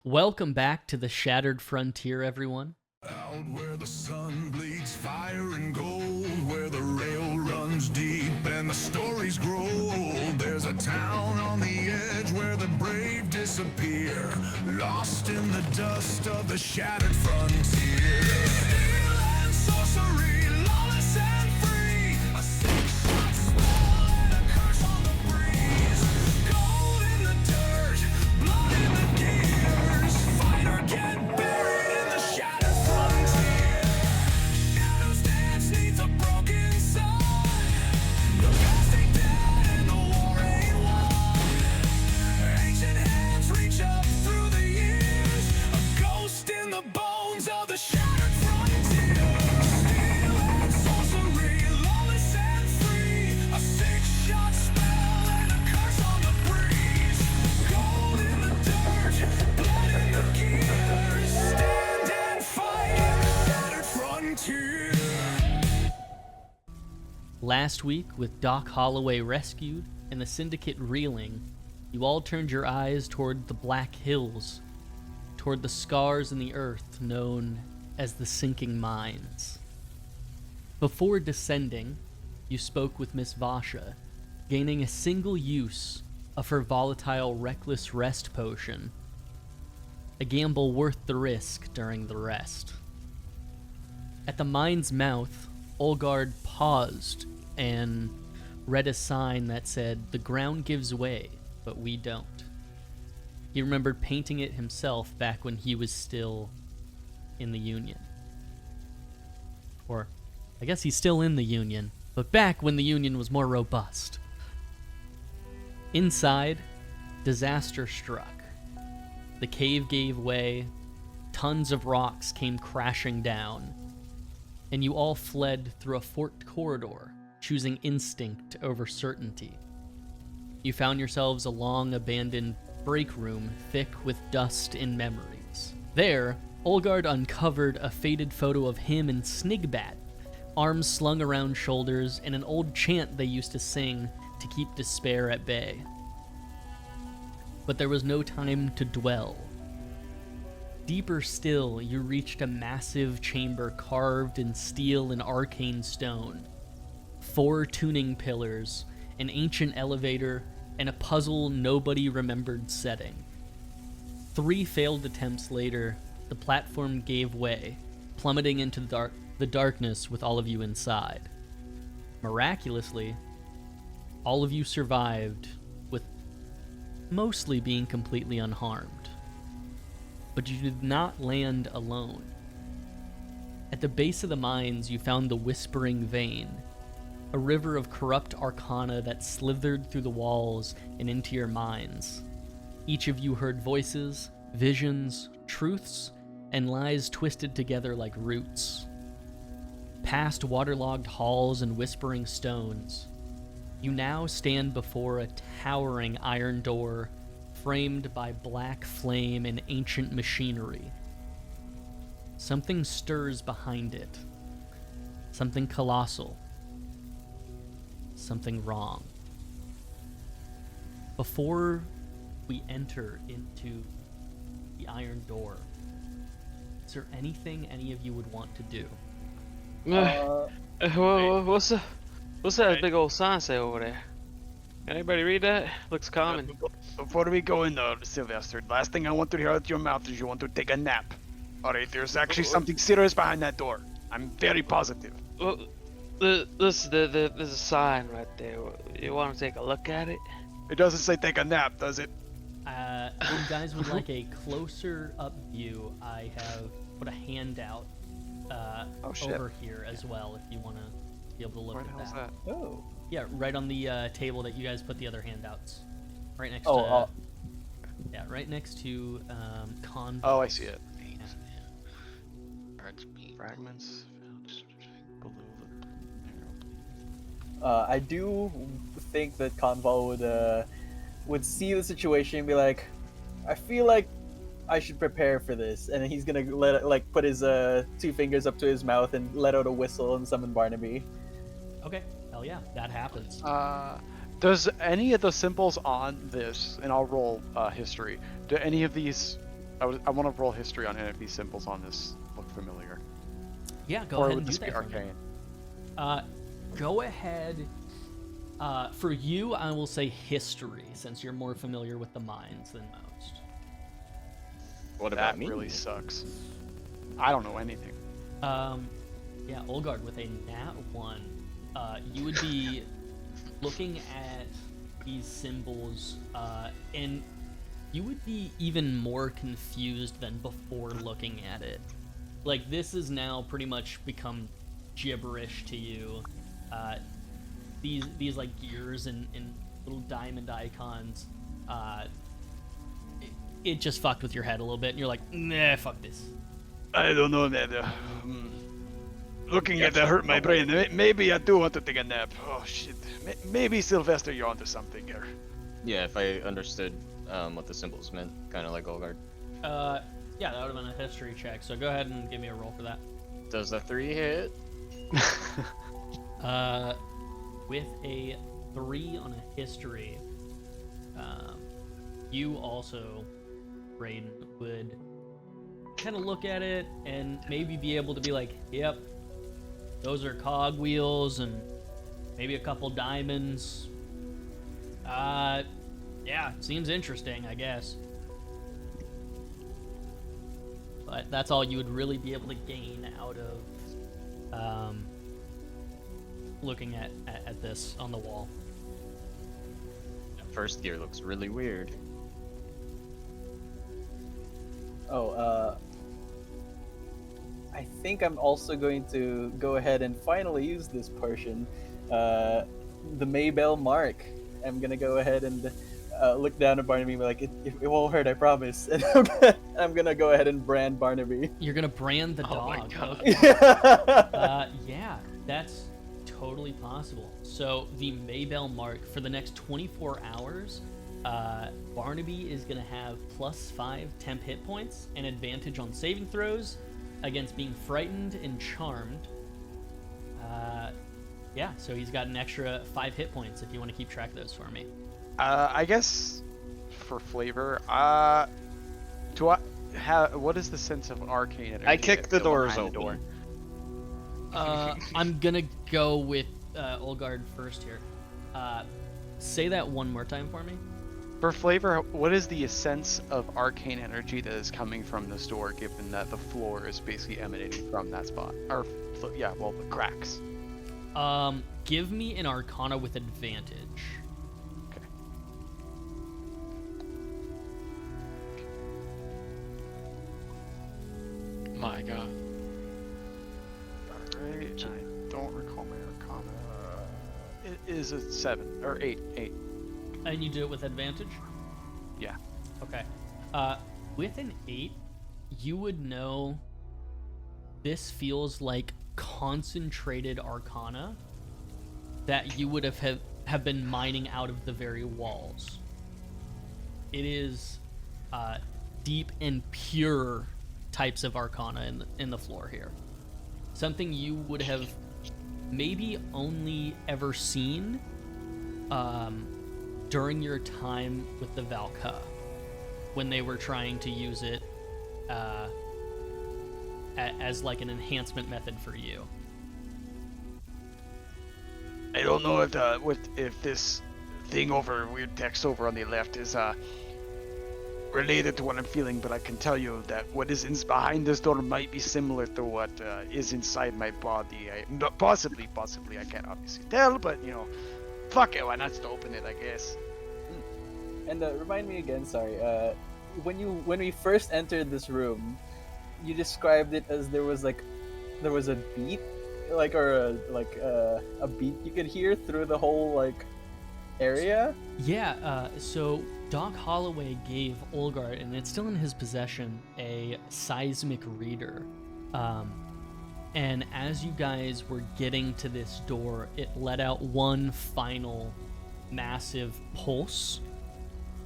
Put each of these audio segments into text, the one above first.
Welcome back to the Shattered Frontier, everyone. Out where the sun bleeds fire and gold, where the rail runs deep and the stories grow old. There's a town on the edge where the brave disappear, lost in the dust of the shattered frontier. Steel and sorcery, lawless and free, a six-shot spell and a curse on the breeze. Gold in the dirt, blood in the gears, fight or get buried in the shattered frontier. Shadows dance neath a broken sun. The past ain't dead and the war ain't won. Ancient hands reach up through the years, a ghost in the bones of the shattered frontier. Steel and sorcery, lawless and free, a six-shot spell and a curse on the breeze. Gold in the dirt, blood in the gears, stand and fight in the shattered frontier. Last week, with Doc Holloway rescued and the Syndicate reeling, you all turned your eyes toward the Black Hills, toward the scars in the earth known as the Sinking Mines. Before descending, you spoke with Miss Vasha, gaining a single use of her volatile Reckless Rest potion, a gamble worth the risk during the rest. At the mine's mouth, Olgard paused and read a sign that said, "The ground gives way, but we don't." He remembered painting it himself back when he was still in the Union. Or, I guess he's still in the Union, but back when the Union was more robust. Inside, disaster struck. The cave gave way, tons of rocks came crashing down, and you all fled through a forked corridor, choosing instinct over certainty. You found yourselves a long abandoned break room thick with dust and memories. There, Olgard uncovered a faded photo of him and Snigbat, arms slung around shoulders, and an old chant they used to sing to keep despair at bay. But there was no time to dwell. Deeper still, you reached a massive chamber carved in steel and arcane stone. 4 tuning pillars, an ancient elevator, and a puzzle nobody remembered setting. 3 failed attempts later, the platform gave way, plummeting into the darkness with all of you inside. Miraculously, all of you survived, with mostly being completely unharmed. But you did not land alone. At the base of the mines, you found the Whispering Vein, a river of corrupt arcana that slithered through the walls and into your minds. Each of you heard voices, visions, truths, and lies twisted together like roots. Past waterlogged halls and whispering stones, you now stand before a towering iron door framed by black flame and ancient machinery. Something stirs behind it. Something colossal. Something wrong. Before we enter into the iron door, is there anything any of you would want to do? What's that big old sign say over there? Anybody read that? Looks common. Before we go in there, Sylvester, last thing I want to hear out of your mouth is you want to take a nap. Alright, there's actually something serious behind that door. I'm very positive. Well, there's a sign right there. You want to take a look at it? It doesn't say take a nap, does it? If you guys would like a closer up view, I have put a handout over here as well if you want to be able to look Where the at hell's that. that? Oh. Yeah, right on the table that you guys put the other handouts. Right next Oh, to... Yeah, right next to Convoy. Oh, I see it. Fragments. I do think that Conval would see the situation and be like, I feel like I should prepare for this, and then he's gonna put his 2 fingers up to his mouth and let out a whistle and summon Barnaby. Okay, hell yeah, that happens. Does any of the symbols on this, and I'll roll history, do any of these I want to roll history on any of these symbols on this look familiar. Yeah, go Or ahead would and do this be that for me. arcane? Go ahead. For you, I will say history, since you're more familiar with the mines than most. What about That me? really sucks. I don't know anything. Yeah, Olgard with a nat 1. You would be looking at these symbols, and you would be even more confused than before looking at it. Like, this has now pretty much become gibberish to you. These like gears and little diamond icons, it just fucked with your head a little bit, and you're like, nah, fuck this. I don't know, man. Looking at that hurt my brain. Maybe I do want to take a nap. Oh shit. Maybe Sylvester, you're onto something here. Yeah, if I understood what the symbols meant, kind of like Olgard. Yeah, that would have been a history check, so go ahead and give me a roll for that. Does the 3 hit? With a 3 on a history, you also, Raiden, would kind of look at it and maybe be able to be like, yep, those are cog wheels and maybe a couple diamonds. Yeah, seems interesting, I guess. But that's all you would really be able to gain out of looking at this on the wall. First gear looks really weird. Oh, I think I'm also going to go ahead and finally use this potion, the Maybell Mark. I'm gonna go ahead and look down at Barnaby and be like, it won't hurt, I promise. And I'm gonna go ahead and brand Barnaby. You're gonna brand the Oh my dog. God. Okay. Yeah, that's totally possible. So the Maybell Mark for the next 24 hours, Barnaby is gonna have +5 temp hit points and advantage on saving throws against being frightened and charmed. Yeah, so he's got an extra 5 hit points if you want to keep track of those for me. I guess for flavor, do I have what is the sense of arcane energy? I kick that the go doors behind open. the I'm gonna go with Olgard first here. Say that one more time for me. For flavor, what is the sense of arcane energy that is coming from this door, given that the floor is basically emanating from that spot? Or, yeah, well, the cracks. Give me an Arcana with advantage. Okay. My God. Alright, I don't recall my Arcana. It is a 7, or 8. And you do it with advantage? Yeah. Okay. With an 8, you would know this feels like concentrated Arcana that you would have been mining out of the very walls. It is deep and pure types of Arcana in the floor here. Something you would have maybe only ever seen during your time with the Valka, when they were trying to use it as like an enhancement method for you. I don't know if this thing over, weird text over on the left is related to what I'm feeling, but I can tell you that what is behind this door might be similar to what is inside my body. Possibly, I can't obviously tell, but you know, fuck it, why not just open it, I guess. And remind me again, sorry. When we first entered this room, you described it as there was a beat, a beat you could hear through the whole area. Yeah. So Doc Holloway gave Olgard, and it's still in his possession, a seismic reader. And as you guys were getting to this door, it let out one final massive pulse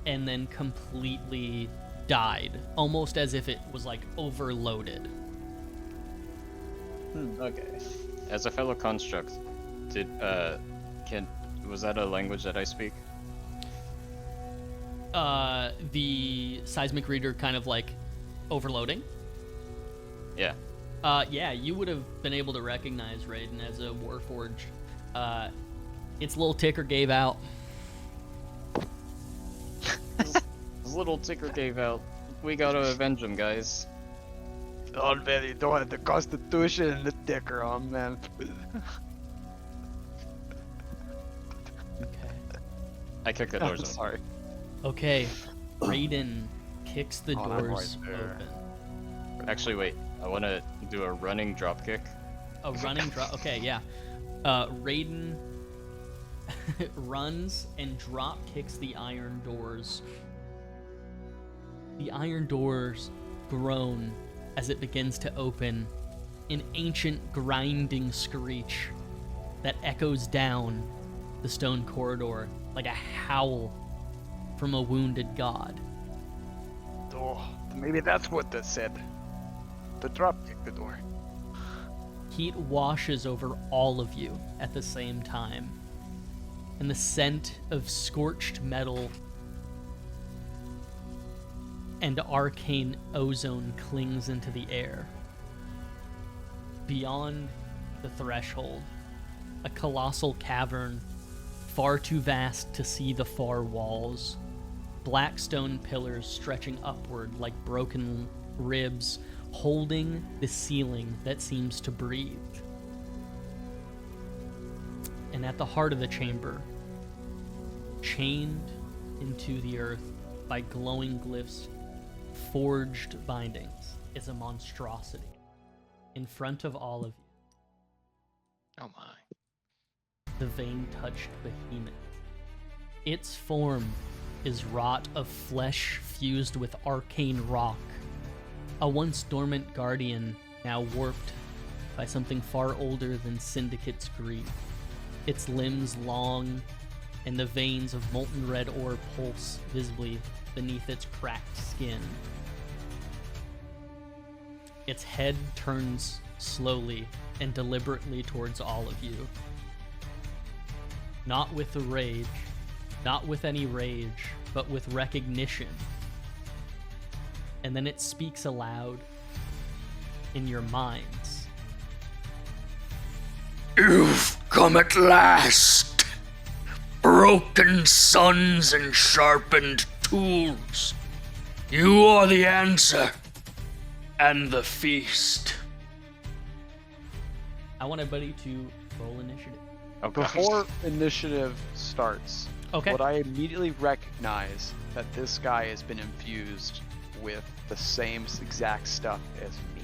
and then completely died, almost as if it was like overloaded. Okay. As a fellow construct, was that a language that I speak? The seismic reader kind of like Overloading? Yeah. Yeah, you would have been able to recognize Raiden as a Warforged. Its little ticker gave out. His little ticker gave out. We gotta avenge him, guys. Already don't have the constitution and the ticker on, man. Okay. I kicked the doors open. Sorry. Okay. Raiden kicks the Oh, I'm doors right there. open. Actually, wait. I want to do a running drop kick. A running drop. Okay, yeah. Raiden runs and drop kicks the iron doors. The iron doors groan as it begins to open, an ancient grinding screech that echoes down the stone corridor like a howl from a wounded god. Oh, maybe that's what that said. The drop kick the door. Heat washes over all of you at the same time, and the scent of scorched metal and arcane ozone clings into the air. Beyond the threshold, a colossal cavern, far too vast to see the far walls, black stone pillars stretching upward like broken ribs, holding the ceiling that seems to breathe. And at the heart of the chamber, chained into the earth by glowing glyphs, forged bindings, is a monstrosity in front of all of you. Oh my. The vein-touched behemoth. Its form is wrought of flesh fused with arcane rock, a once dormant guardian now warped by something far older than Syndicate's greed. Its limbs long, and the veins of molten red ore pulse visibly beneath its cracked skin. Its head turns slowly and deliberately towards all of you. Not with a rage, not with any rage, but with recognition. And then it speaks aloud in your minds. You've come at last, broken sons and sharpened tools. You are the answer and the feast. I want everybody to roll initiative. Okay. Before initiative starts, Okay. would I immediately recognize that this guy has been infused with the same exact stuff as me?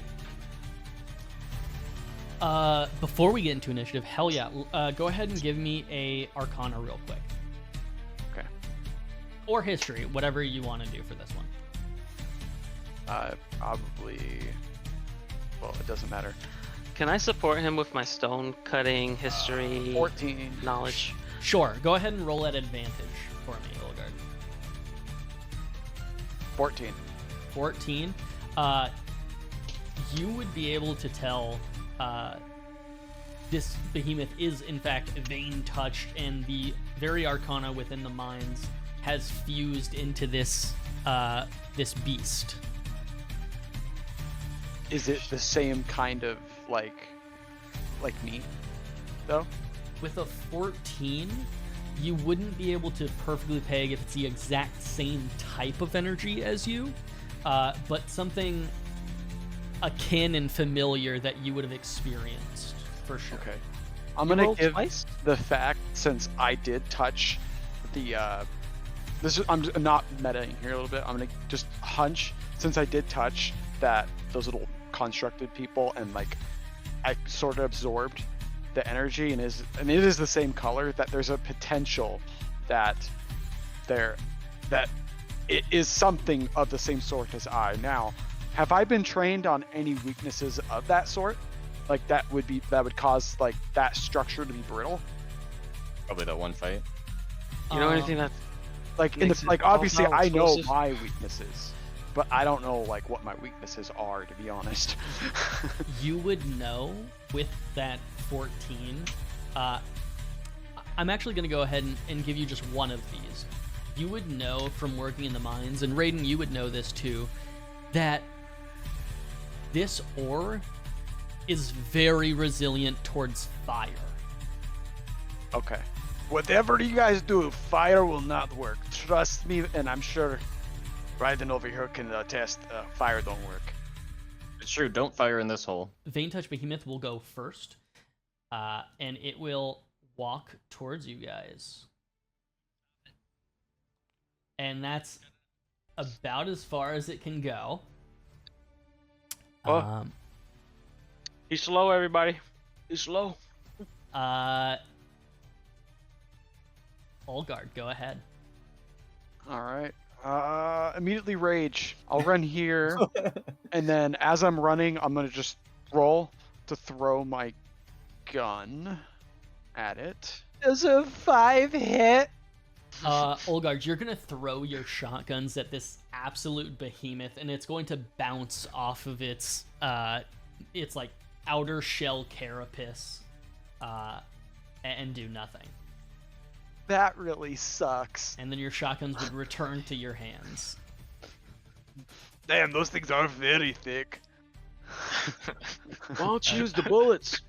Before we get into initiative, hell yeah, go ahead and give me a Arcana real quick. Okay. Or history, whatever you want to do for this one. Probably. Well, it doesn't matter. Can I support him with my stone cutting history 14. knowledge? Sure, go ahead and roll at advantage for me, Ilgard. 14. 14. You would be able to tell this behemoth is in fact vein touched, and the very arcana within the mines has fused into this this beast. Is it the same kind of like me, though? With a 14, you wouldn't be able to perfectly peg if it's the exact same type of energy as you, but something akin and familiar that you would have experienced for sure. Okay. I'm gonna rolled give twice? the fact, since I did touch the I'm not metaing here a little bit. I'm gonna just hunch, since I did touch that those little constructed people, and like I sort of absorbed the energy, and it is the same color, that there's a potential that it is something of the same sort as I. Now, have I been trained on any weaknesses of that sort? Like that would cause like that structure to be brittle? Probably that one fight. You know anything that Like in Makes the it like obviously all-power I know explosive? my weaknesses, but I don't know like what my weaknesses are, to be honest. You would know with that 14. I'm actually going to go ahead and give you just one of these. You would know from working in the mines, and Raiden, you would know this too, that this ore is very resilient towards fire. Okay. Whatever you guys do, fire will not work. Trust me, and I'm sure Raiden over here can attest fire don't work. It's true. Don't fire in this hole. Vein Touch Behemoth will go first, and it will walk towards you guys. And that's about as far as it can go. Oh. He's slow, everybody. He's slow. Olgard, go ahead. All right. Immediately rage. I'll run here, and then as I'm running, I'm gonna just roll to throw my gun at it. Does a 5 hit? Olgard, you're gonna throw your shotguns at this absolute behemoth, and it's going to bounce off of its like outer shell carapace, and do nothing. That really sucks. And then your shotguns would return to your hands. Damn, those things are very thick. Why don't you use the bullets?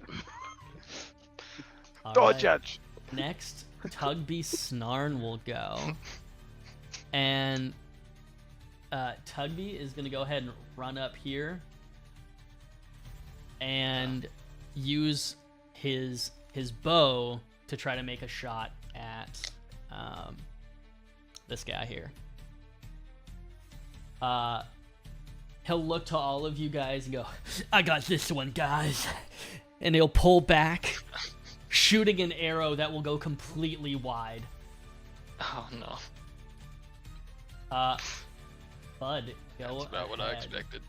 All Don't right. judge. Next, Tugby Snarn will go. And Tugby is going to go ahead and run up here and use his bow to try to make a shot at this guy here. He'll look to all of you guys and go, I got this one, guys. And he'll pull back, shooting an arrow that will go completely wide. Oh no. Bud, go That's about what I ahead. expected.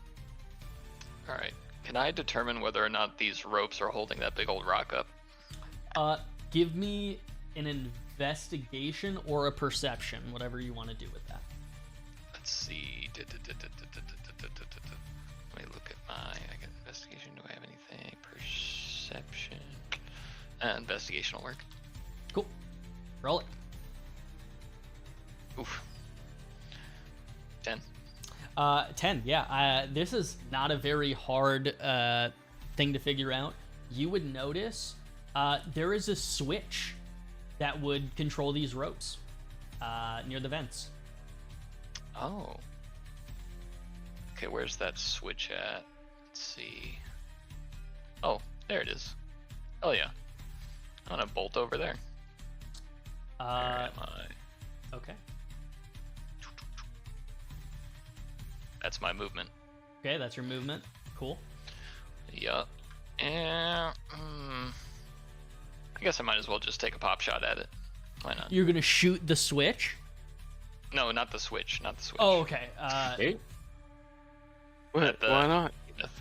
Alright. Can I determine whether or not these ropes are holding that big old rock up? Give me an investigation or a perception, whatever you want to do with that. Let's see. Let me look at my. I got investigation. Do I have anything? Perception. Investigation will work. Cool. Roll it. Oof. 10. 10, yeah. This is not a very hard thing to figure out. You would notice there is a switch that would control these ropes near the vents. Oh. Okay, where's that switch at? Let's see. Oh, there it is. Oh yeah. I'm gonna bolt over there. Where am I? Okay. That's my movement. Okay, that's your movement. Cool. Yup. And I guess I might as well just take a pop shot at it. Why not? You're gonna shoot the switch? No, not the switch. Not the switch. Oh, okay. Hey, What? the- Why not?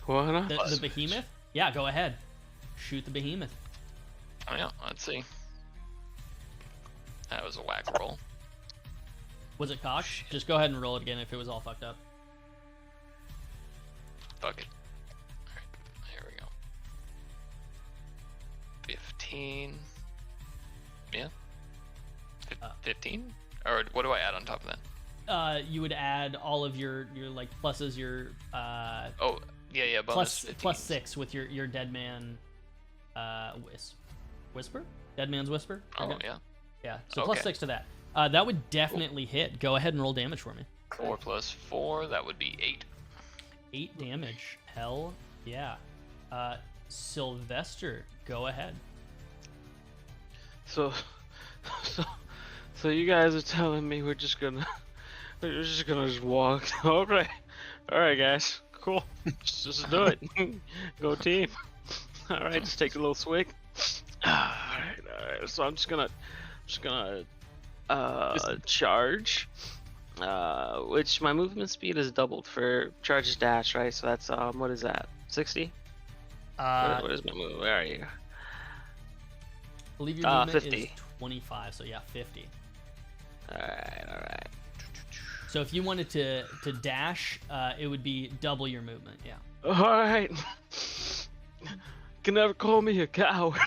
Why not? The behemoth? Yeah, go ahead. Shoot the behemoth. Oh yeah, let's see. That was a whack roll. Was it cocked? Just go ahead and roll it again if it was all fucked up. Fuck it. Alright, here we go. 15. Yeah. 15? Or what do I add on top of that? You would add all of your like pluses, your Oh, yeah, bonus 15. plus 6 with your dead man whisper? Dead man's whisper? Oh, Okay. yeah. Yeah, so plus Okay. 6 to that. That would definitely hit. Go ahead and roll damage for me. 4 plus 4, that would be 8. 8 damage. Hell yeah. Sylvester, go ahead. So you guys are telling me we're just gonna walk. All right, guys, cool. Just do it. Go team. All right, just take a little swig. All right. So I'm just gonna charge. Which my movement speed is doubled for charge dash, right? So that's what is that? 60? What is my move? Where are you? I believe your movement 50. is 25, so yeah, 50. All right. So if you wanted to dash, it would be double your movement, yeah. All right. Can never call me a coward.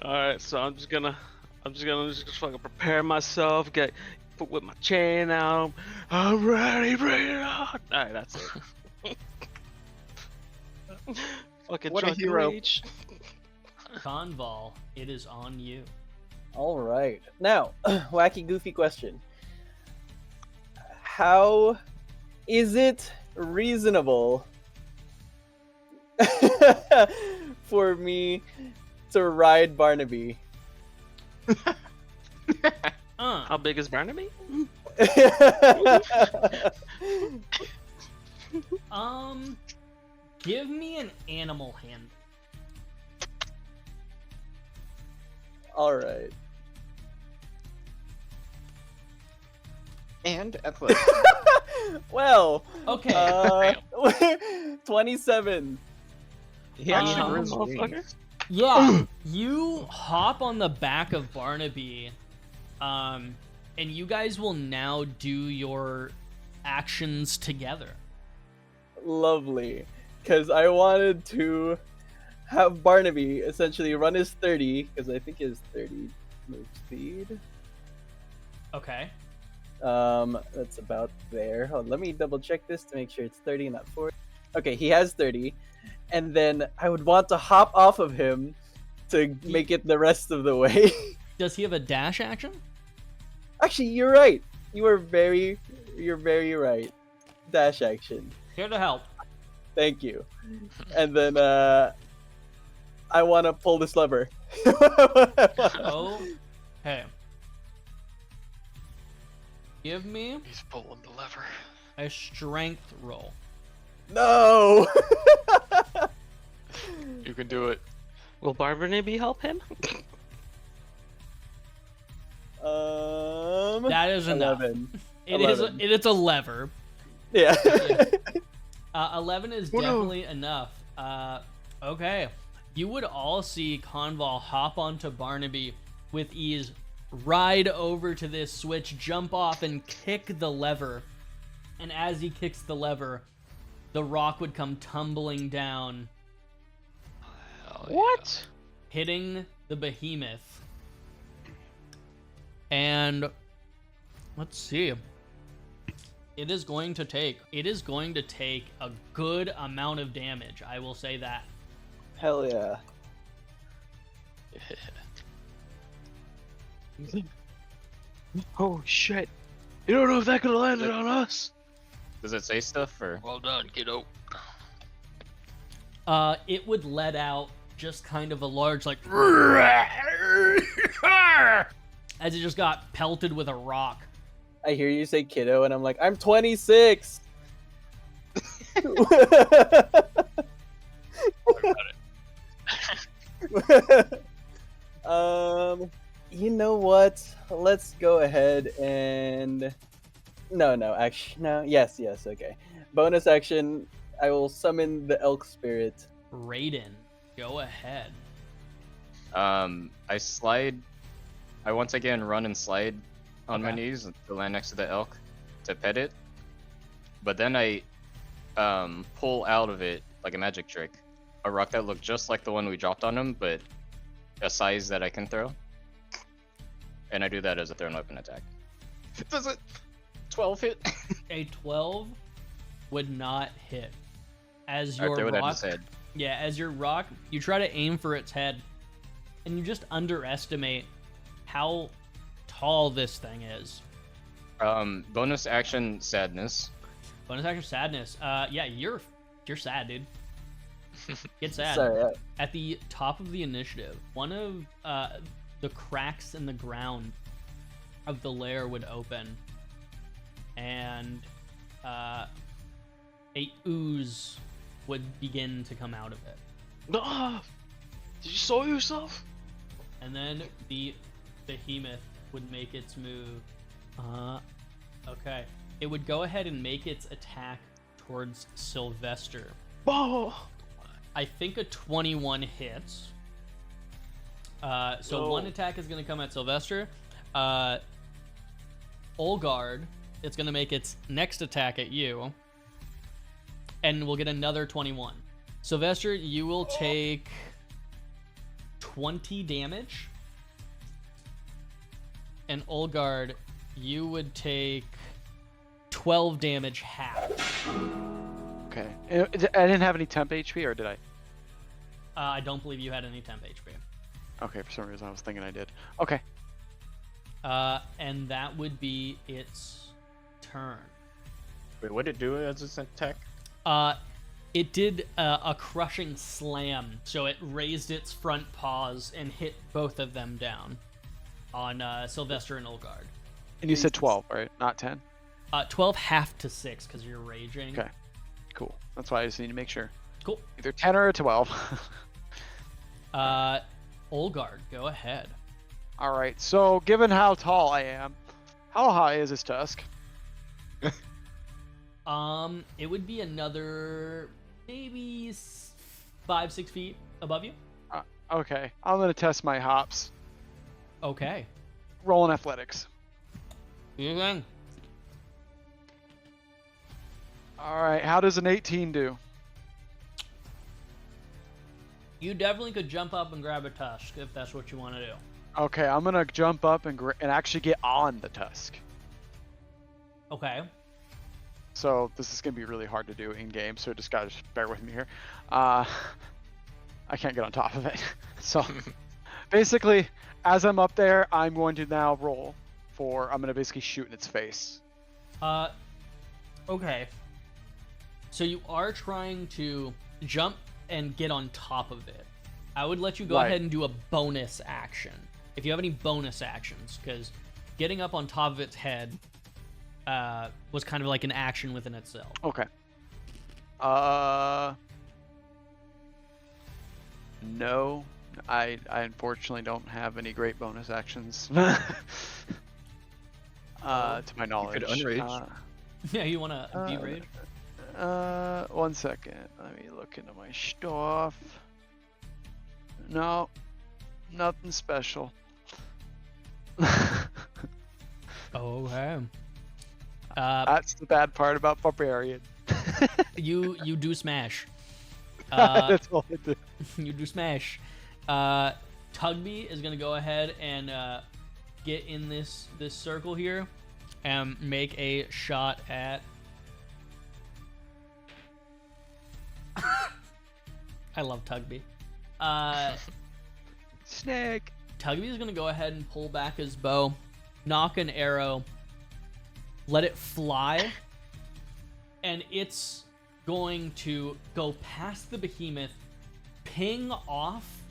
All right, so I'm just gonna fucking prepare myself, put with my chain out. I'm ready, bring it on. All right, that's it. Fucking What a drunken hero. rage. Conval, it is on you. All right. Now, wacky, goofy question. How is it reasonable for me to ride Barnaby? How big is Barnaby? Give me an animal hand. All right. And athletics. Well, Okay. 27. Yeah, Um, Chigurh's motherfucker. wings. Yeah, you hop on the back of Barnaby, and you guys will now do your actions together. Lovely. Because I wanted to have Barnaby essentially run his 30, because I think his 30 move speed. Okay. That's about there. Hold on, let me double check this to make sure it's 30, not 40. Okay, he has 30. And then I would want to hop off of him to make it the rest of the way. Does he have a dash action? Actually, you're right. You're very right. Dash action. Here to help. Thank you. And then I want to pull this lever. Oh, hey. Give me He's pulling the lever. a strength roll. No. You can do it. Will Barnaby help him? That is enough. 11. It is. 11. It's a lever. Yeah. 11 is definitely enough. Okay. You would all see Conval hop onto Barnaby with ease, ride over to this switch, jump off, and kick the lever. And as he kicks the lever, the rock would come tumbling down, Hell yeah. What? hitting the behemoth. And let's see. It is going to take a good amount of damage. I will say that. Hell yeah. Oh shit! You don't know if that could have landed on us. Does it say stuff or? Well done, kiddo. It would let out just kind of a large like as it just got pelted with a rock. I hear you say kiddo, and I'm like, I'm 26. You know what? Let's go ahead and yes, okay. Bonus action, I will summon the elk spirit. Raiden, go ahead. I once again run and slide on my Okay. knees to land next to the elk to pet it. But then I pull out of it, like a magic trick, a rock that looked just like the one we dropped on him, but a size that I can throw. And I do that as a thrown weapon attack. Does it 12 hit? A 12 would not hit. As I your throw it at rock, his head. yeah, as your rock, you try to aim for its head, and you just underestimate how tall this thing is. Bonus action sadness. Bonus action sadness. Yeah, you're sad, dude. Get sad. Sorry. At the top of the initiative, one of the cracks in the ground of the lair would open, and a ooze would begin to come out of it. No! Did you soil yourself? And then the behemoth would make its move. Okay. It would go ahead and make its attack towards Sylvester. Oh! I think a 21 hits. So No. one attack is going to come at Sylvester. Olgard, it's going to make its next attack at you. And we'll get another 21. Sylvester, you will take 20 damage. And Olgard, you would take 12 damage half. Okay. I didn't have any temp HP, or did I? I don't believe you had any temp HP. Okay, for some reason I was thinking I did. Okay. And that would be its turn. Wait, what did it do as its attack? It did a crushing slam, so it raised its front paws and hit both of them down on Sylvester and Olgard. And you said 12, right? Not 10? 12 half to 6 because you're raging. Okay. Cool. That's why I just need to make sure. Cool. Either 10 or a 12. Olgard, go ahead. All right. So, given how tall I am, how high is his tusk? It would be another maybe 5-6 feet above you. Okay. I'm gonna test my hops. Okay. Rolling athletics. You All right. How does an 18 do? You definitely could jump up and grab a tusk if that's what you want to do. Okay. I'm gonna jump up and actually get on the tusk. Okay. So this is gonna be really hard to do in game. So just gotta bear with me here. I can't get on top of it. So basically, as I'm up there, I'm going to now roll for. I'm gonna basically shoot in its face. Okay. So you are trying to jump and get on top of it. I would let you go Right. ahead and do a bonus action. If you have any bonus actions, because getting up on top of its head was kind of like an action within itself. Okay. No, I unfortunately don't have any great bonus actions. To my knowledge. unrage. Yeah, you want to derage? 1 second. Let me look into my stuff. No, nothing special. Okay. That's the bad part about Barbarian. You do smash. That's all I do. You do smash. Tugby is gonna go ahead and get in this circle here and make a shot at. I love Tugby. Snake. Tugby is gonna go ahead and pull back his bow, knock an arrow, let it fly, and it's going to go past the behemoth, ping off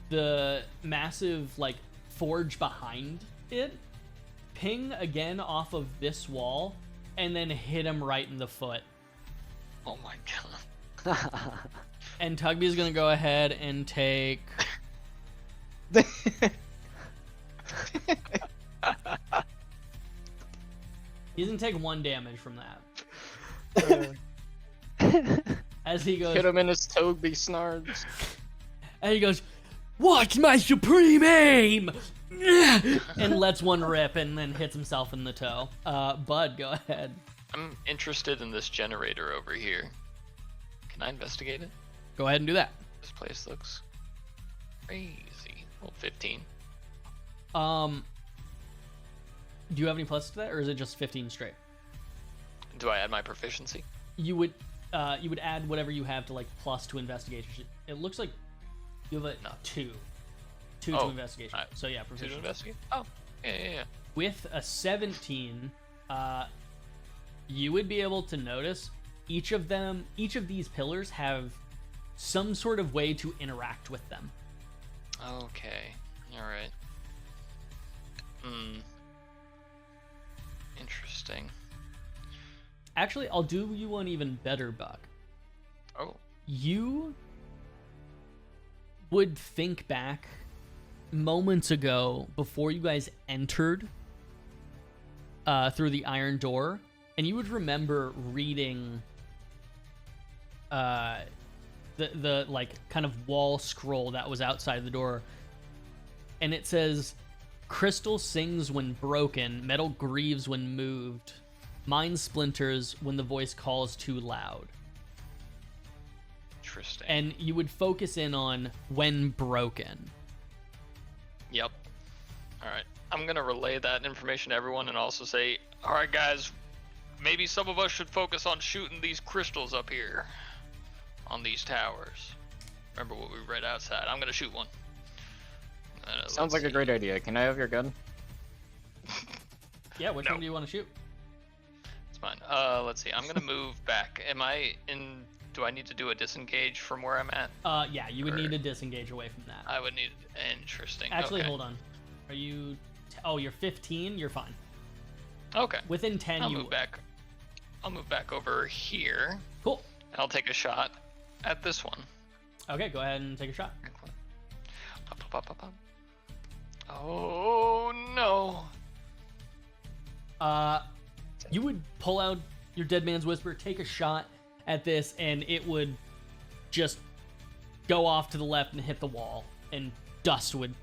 the massive like forge behind it, ping again off of this wall, and then hit him right in the foot. Oh my god. And Tugby is gonna go ahead and take. He's gonna take 1 damage from that. As he goes, Hit him in his Toby snards. and he goes, "What's my supreme aim?" and lets one rip, and then hits himself in the toe. Bud, go ahead. I'm interested in this generator over here. Can I investigate it? Go ahead and do that. This place looks crazy. Well, 15. Do you have any plus to that, or is it just 15 straight? Do I add my proficiency? You would add whatever you have to like plus to investigation. It looks like you have a No. 2 to Oh, investigation. alright. So yeah, To proficiency. investigate? Oh, yeah. With a 17, you would be able to notice each of these pillars have some sort of way to interact with them. Okay. Alright. Interesting. Actually, I'll do you one even better, Buck. Oh. You would think back moments ago before you guys entered through the iron door, and you would remember reading the like kind of wall scroll that was outside the door, and it says, "Crystal sings when broken, metal grieves when moved, mind splinters when the voice calls too loud." Interesting. And you would focus in on when broken. Yep. Alright. I'm gonna relay that information to everyone and also say, alright guys, maybe some of us should focus on shooting these crystals up here on these towers. Remember what we read outside? I'm gonna shoot one. Sounds like a great idea. Can I have your gun? Yeah, which No. one do you want to shoot? It's fine. Let's see. I'm gonna move back. Am I in? Do I need to do a disengage from where I'm at? Yeah, you would Or- need to disengage away from that. I would need. Interesting. Actually, okay. hold on. Are you? Oh, you're 15. You're fine. Okay. Within 10, I'll you move would. back. I'll move back over here, Cool. and I'll take a shot at this one. Okay, go ahead and take a shot. Pop, pop, pop, pop, pop. Oh no! You would pull out your Dead Man's Whisper, take a shot at this, and it would just go off to the left and hit the wall, and dust would.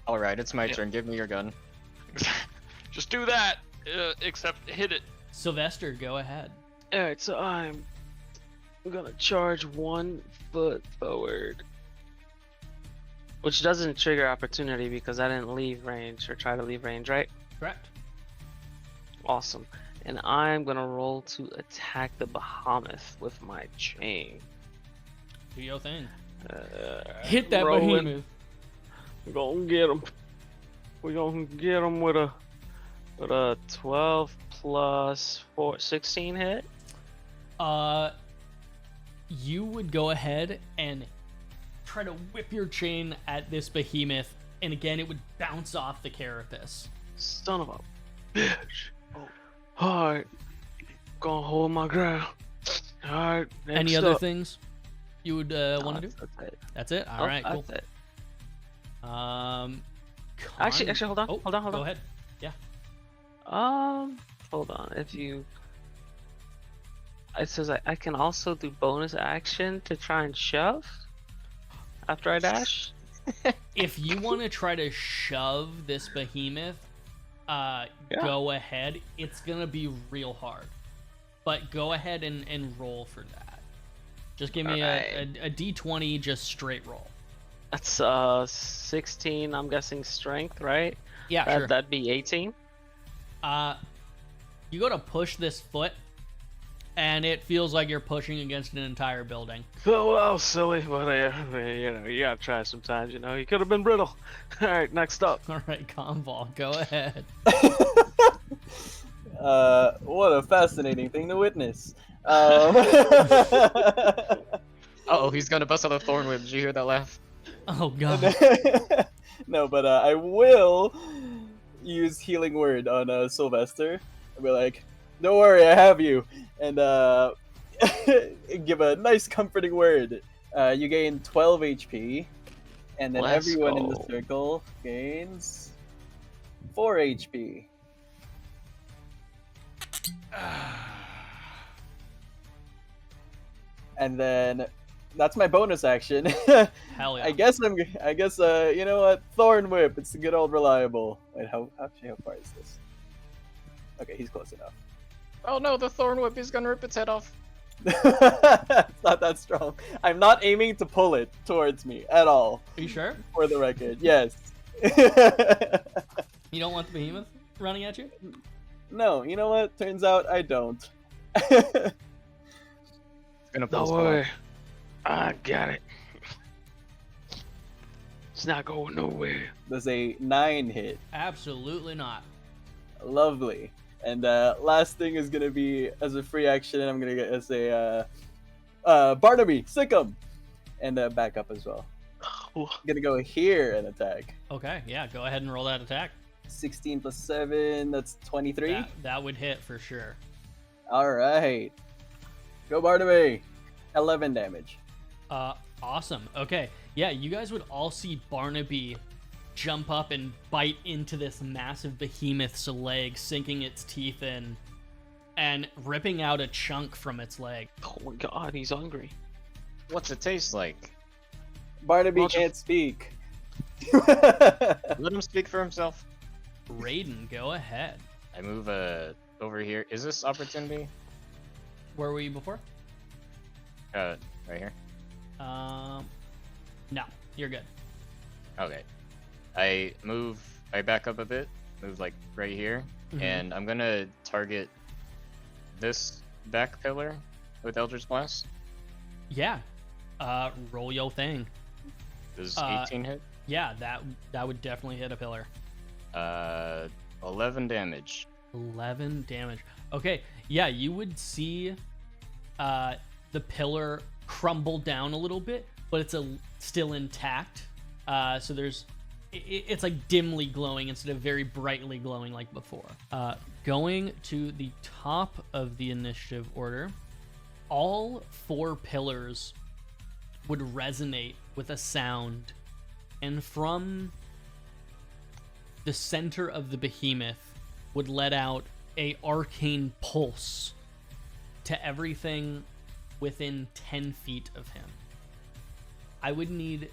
All right, it's my Yeah. turn. Give me your gun. Just do that. Except hit it. Sylvester, go ahead. Alright, so I'm gonna charge 1 foot forward. Which doesn't trigger opportunity because I didn't leave range or try to leave range, right? Correct. Awesome. And I'm gonna roll to attack the Bahamut with my chain. Do your thing. Hit That behemoth. We're gonna get him. We're gonna get him with a 12 plus 4, 16 hit. You would go ahead and try to whip your chain at this behemoth, and again, it would bounce off the carapace. Son of a bitch. Alright. Gonna hold my ground. Alright. Any other things you would want to do? That's it. That's it. All right, cool. That's it. Actually, hold on. Oh, hold on. Go ahead. Yeah. Hold on. If you, it says I can also do bonus action to try and shove after I dash. If you want to try to shove this behemoth, go ahead. It's gonna be real hard, but go ahead and roll for that. Just give me a d20, just straight roll. That's 16. I'm guessing strength, right? Yeah, sure. That'd be 18. You go to push this foot, and it feels like you're pushing against an entire building. Oh well, silly, but you gotta try sometimes. You could have been brittle. All right, next up. All right, Conval, go ahead. What a fascinating thing to witness. Uh-oh, he's gonna bust out a thorn whip. Did you hear that laugh? Oh god. No, but I will use Healing Word on Sylvester. I'll be like, "Don't worry, I have you," and give a nice comforting word. You gain 12 HP, and then Let's everyone in the go. circle gains 4 HP. And then that's my bonus action. Hell yeah. I guess you know what? Thorn Whip. It's a good old reliable. Wait, how far is this? Okay, he's close enough. Oh no, the thorn whip is gonna rip its head off. It's not that strong. I'm not aiming to pull it towards me at all. Are you sure? For the record, yes. You don't want the behemoth running at you? No, you know what? Turns out I don't. It's gonna pull Don't his claw. worry, I got it. It's not going nowhere. Does a 9 hit? Absolutely not. Lovely. And last thing is gonna be as a free action. I'm gonna get as a Barnaby, sick 'em, and back up as well. I'm gonna go here and attack. Okay, yeah, go ahead and roll that attack. 16 plus 7, that's 23. That would hit for sure. All right, go Barnaby. 11 damage. Awesome. Okay, yeah, you guys would all see Barnaby jump up and bite into this massive behemoth's leg, sinking its teeth in and ripping out a chunk from its leg. Oh my god, he's hungry. What's it taste like? Barnaby Roger. can't speak. Let him speak for himself. Raiden, go ahead. I move over here. Is this opportunity? Where were you before? Right here. No, you're good. Okay. I back up a bit, move like right here, Mhm. and I'm gonna target this back pillar with Eldritch Blast? Yeah. Roll your thing. Does 18 hit? Yeah, that would definitely hit a pillar. 11 damage. 11 damage. Okay, yeah, you would see the pillar crumble down a little bit, but it's still intact. So it's like dimly glowing instead of very brightly glowing like before. Going to the top of the initiative order, all 4 pillars would resonate with a sound, and from the center of the behemoth would let out a arcane pulse to everything within 10 feet of him. I would need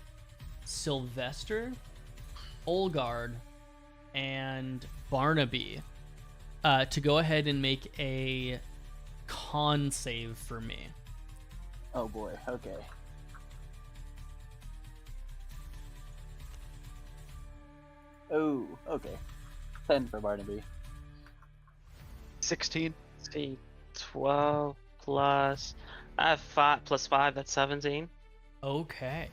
Sylvester, Olgard, and Barnaby to go ahead and make a con save for me. Oh boy. Okay. Oh, okay. 10 for Barnaby. 16. 12 plus. I have 5 plus 5. That's 17. Okay.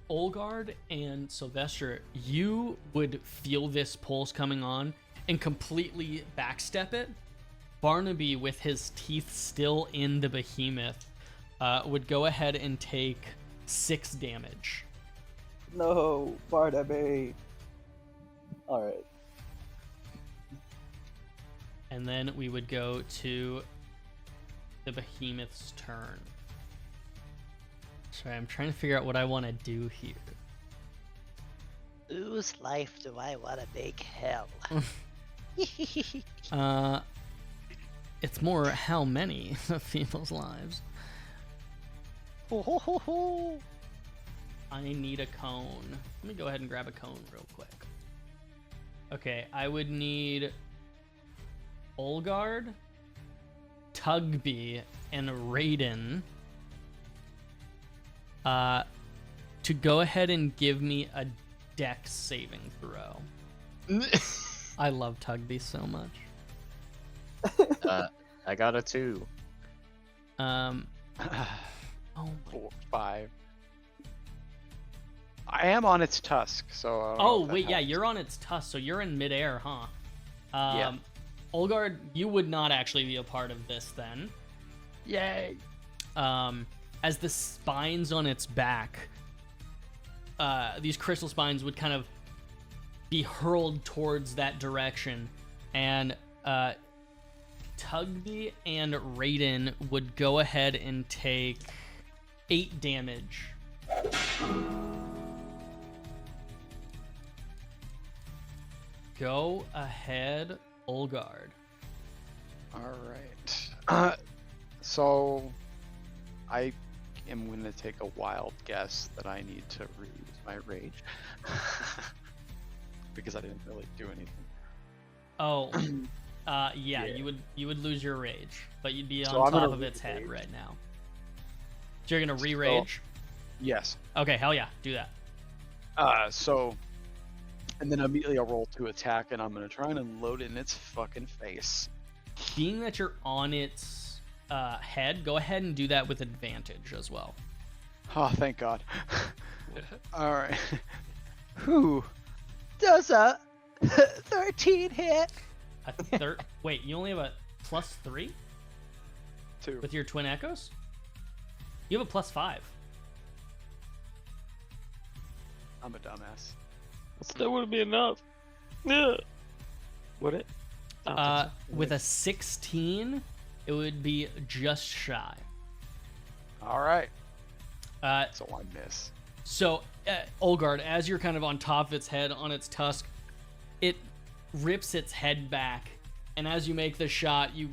Olgard and Sylvester, you would feel this pulse coming on and completely backstep it. Barnaby, with his teeth still in the behemoth, would go ahead and take 6 damage. No, Barnaby. Alright. And then we would go to the behemoth's turn. Sorry, I'm trying to figure out what I want to do here. Whose life do I want to make hell? It's more how many of people's lives. I need a cone. Let me go ahead and grab a cone real quick. Okay, I would need Olgard, Tugby, and Raiden to go ahead and give me a dex saving throw. I love Tugby so much. I got a 2. Oh my. 4, 5. I am on its tusk, so. I don't know Oh if that wait, yeah, helps. you're on its tusk, so you're in midair, huh? Yeah. Olgard, you would not actually be a part of this then. Yay! As the spines on its back, these crystal spines would kind of be hurled towards that direction, and Tugby and Raiden would go ahead and take 8 damage. Go ahead, Olgard. All right. So, I am going to take a wild guess that I need to reuse my rage. Because I didn't really do anything. Oh, yeah, you would lose your rage, but you'd be So on I'm top gonna of its head re-rage. right now. So you're gonna re-rage? Yes. Okay, hell yeah, do that. And then immediately I'll roll to attack, and I'm going to try and unload it in its fucking face. Being that you're on its head, go ahead and do that with advantage as well. Oh, thank God. All right. Whew. Does a 13 hit? Wait, you only have a +3 2. with your twin echoes? You have a +5. I'm a dumbass. That wouldn't be enough. Yeah. Would it? With a 16, it would be just shy. All right. So I miss. So, Olgard, as you're kind of on top of its head, on its tusk, it rips its head back, and as you make the shot, you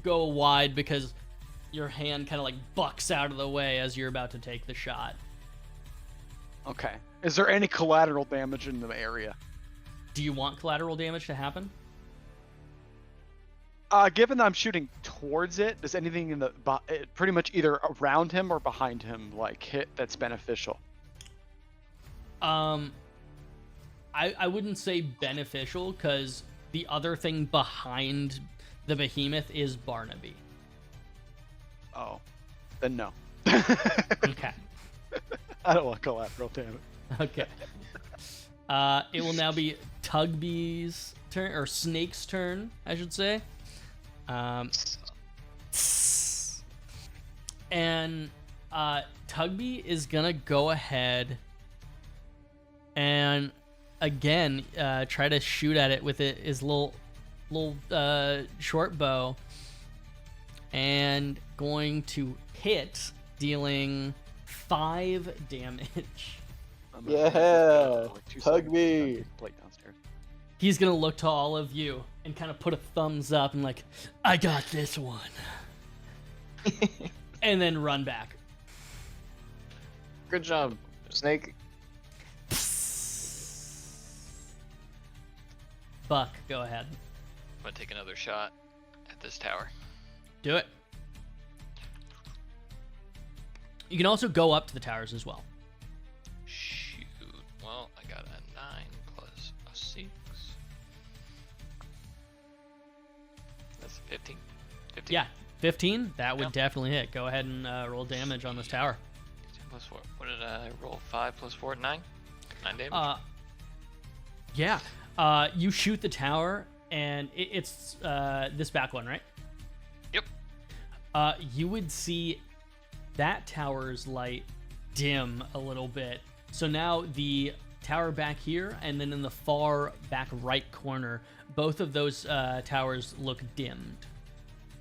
go wide because your hand kind of like bucks out of the way as you're about to take the shot. Okay. Is there any collateral damage in the area? Do you want collateral damage to happen? Given that I'm shooting towards it, does anything in the pretty much either around him or behind him like hit that's beneficial? I wouldn't say beneficial because the other thing behind The behemoth is Barnaby. Oh, then no. Okay. I don't want collateral, damn it. Okay. It will now be Tugby's turn, or Snake's turn, I should say. And Tugby is gonna go ahead and again try to shoot at it with his little short bow, and going to hit, dealing 5 damage. Yeah, Tugby. Plate downstairs. He's gonna look to all of you and kind of put a thumbs up and like, I got this one. And then run back. Good job, Snake. Buck, go ahead. I'm gonna take another shot at this tower. Do it. You can also go up to the towers as well. Shoot. Well, I got a 9 plus a 6. That's 15. 15. Yeah, 15. That would Yeah. definitely hit. Go ahead and roll damage on this tower. 10 plus 4. What did I roll? 5 plus 4, 9? 9 damage? Yeah. You shoot the tower, and it's this back one, right? Yep. You would see that tower's light dim a little bit. So now the tower back here, and then in the far back right corner, both of those towers look dimmed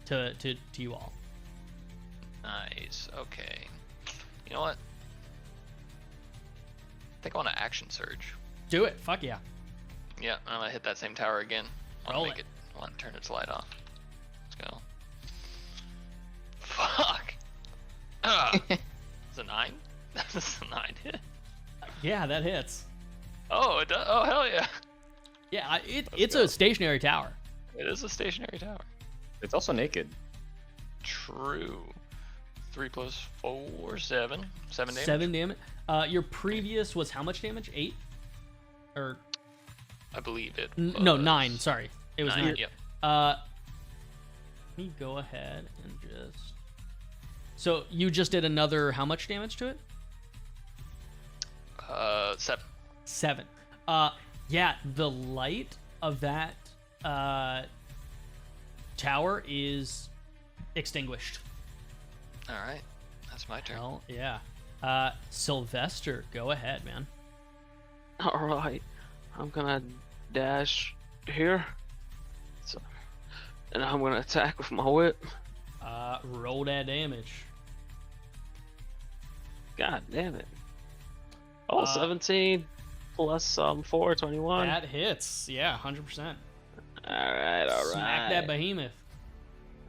to you all. Nice. Okay. You know what? I think I want to action surge. Do it. Fuck yeah. Yeah, I'm gonna hit that same tower again. I Roll want to make it. it. I want to turn its light off. Let's go. Fuck. It's a 9. That's a 9 hit. Yeah, that hits. Oh, it does. Oh, hell yeah. Yeah, it's a stationary tower. It is a stationary tower. It's also naked. True. 3 plus 4, 7. 7 damage. 7 damage. Your previous was how much damage? 8? Or I believe it. no, was 9. Sorry, it was 9. Yep. Let me go ahead and just. So you just did another how much damage to it? 7. 7. Yeah, the light of that tower is extinguished. All right. That's my turn. Hell yeah. Sylvester, go ahead, man. All right, I'm gonna dash here. So, and I'm gonna attack with my whip. Roll that damage. God damn it. Oh, 17 plus 4, 21. That hits. Yeah, 100%. All right. Smack that behemoth.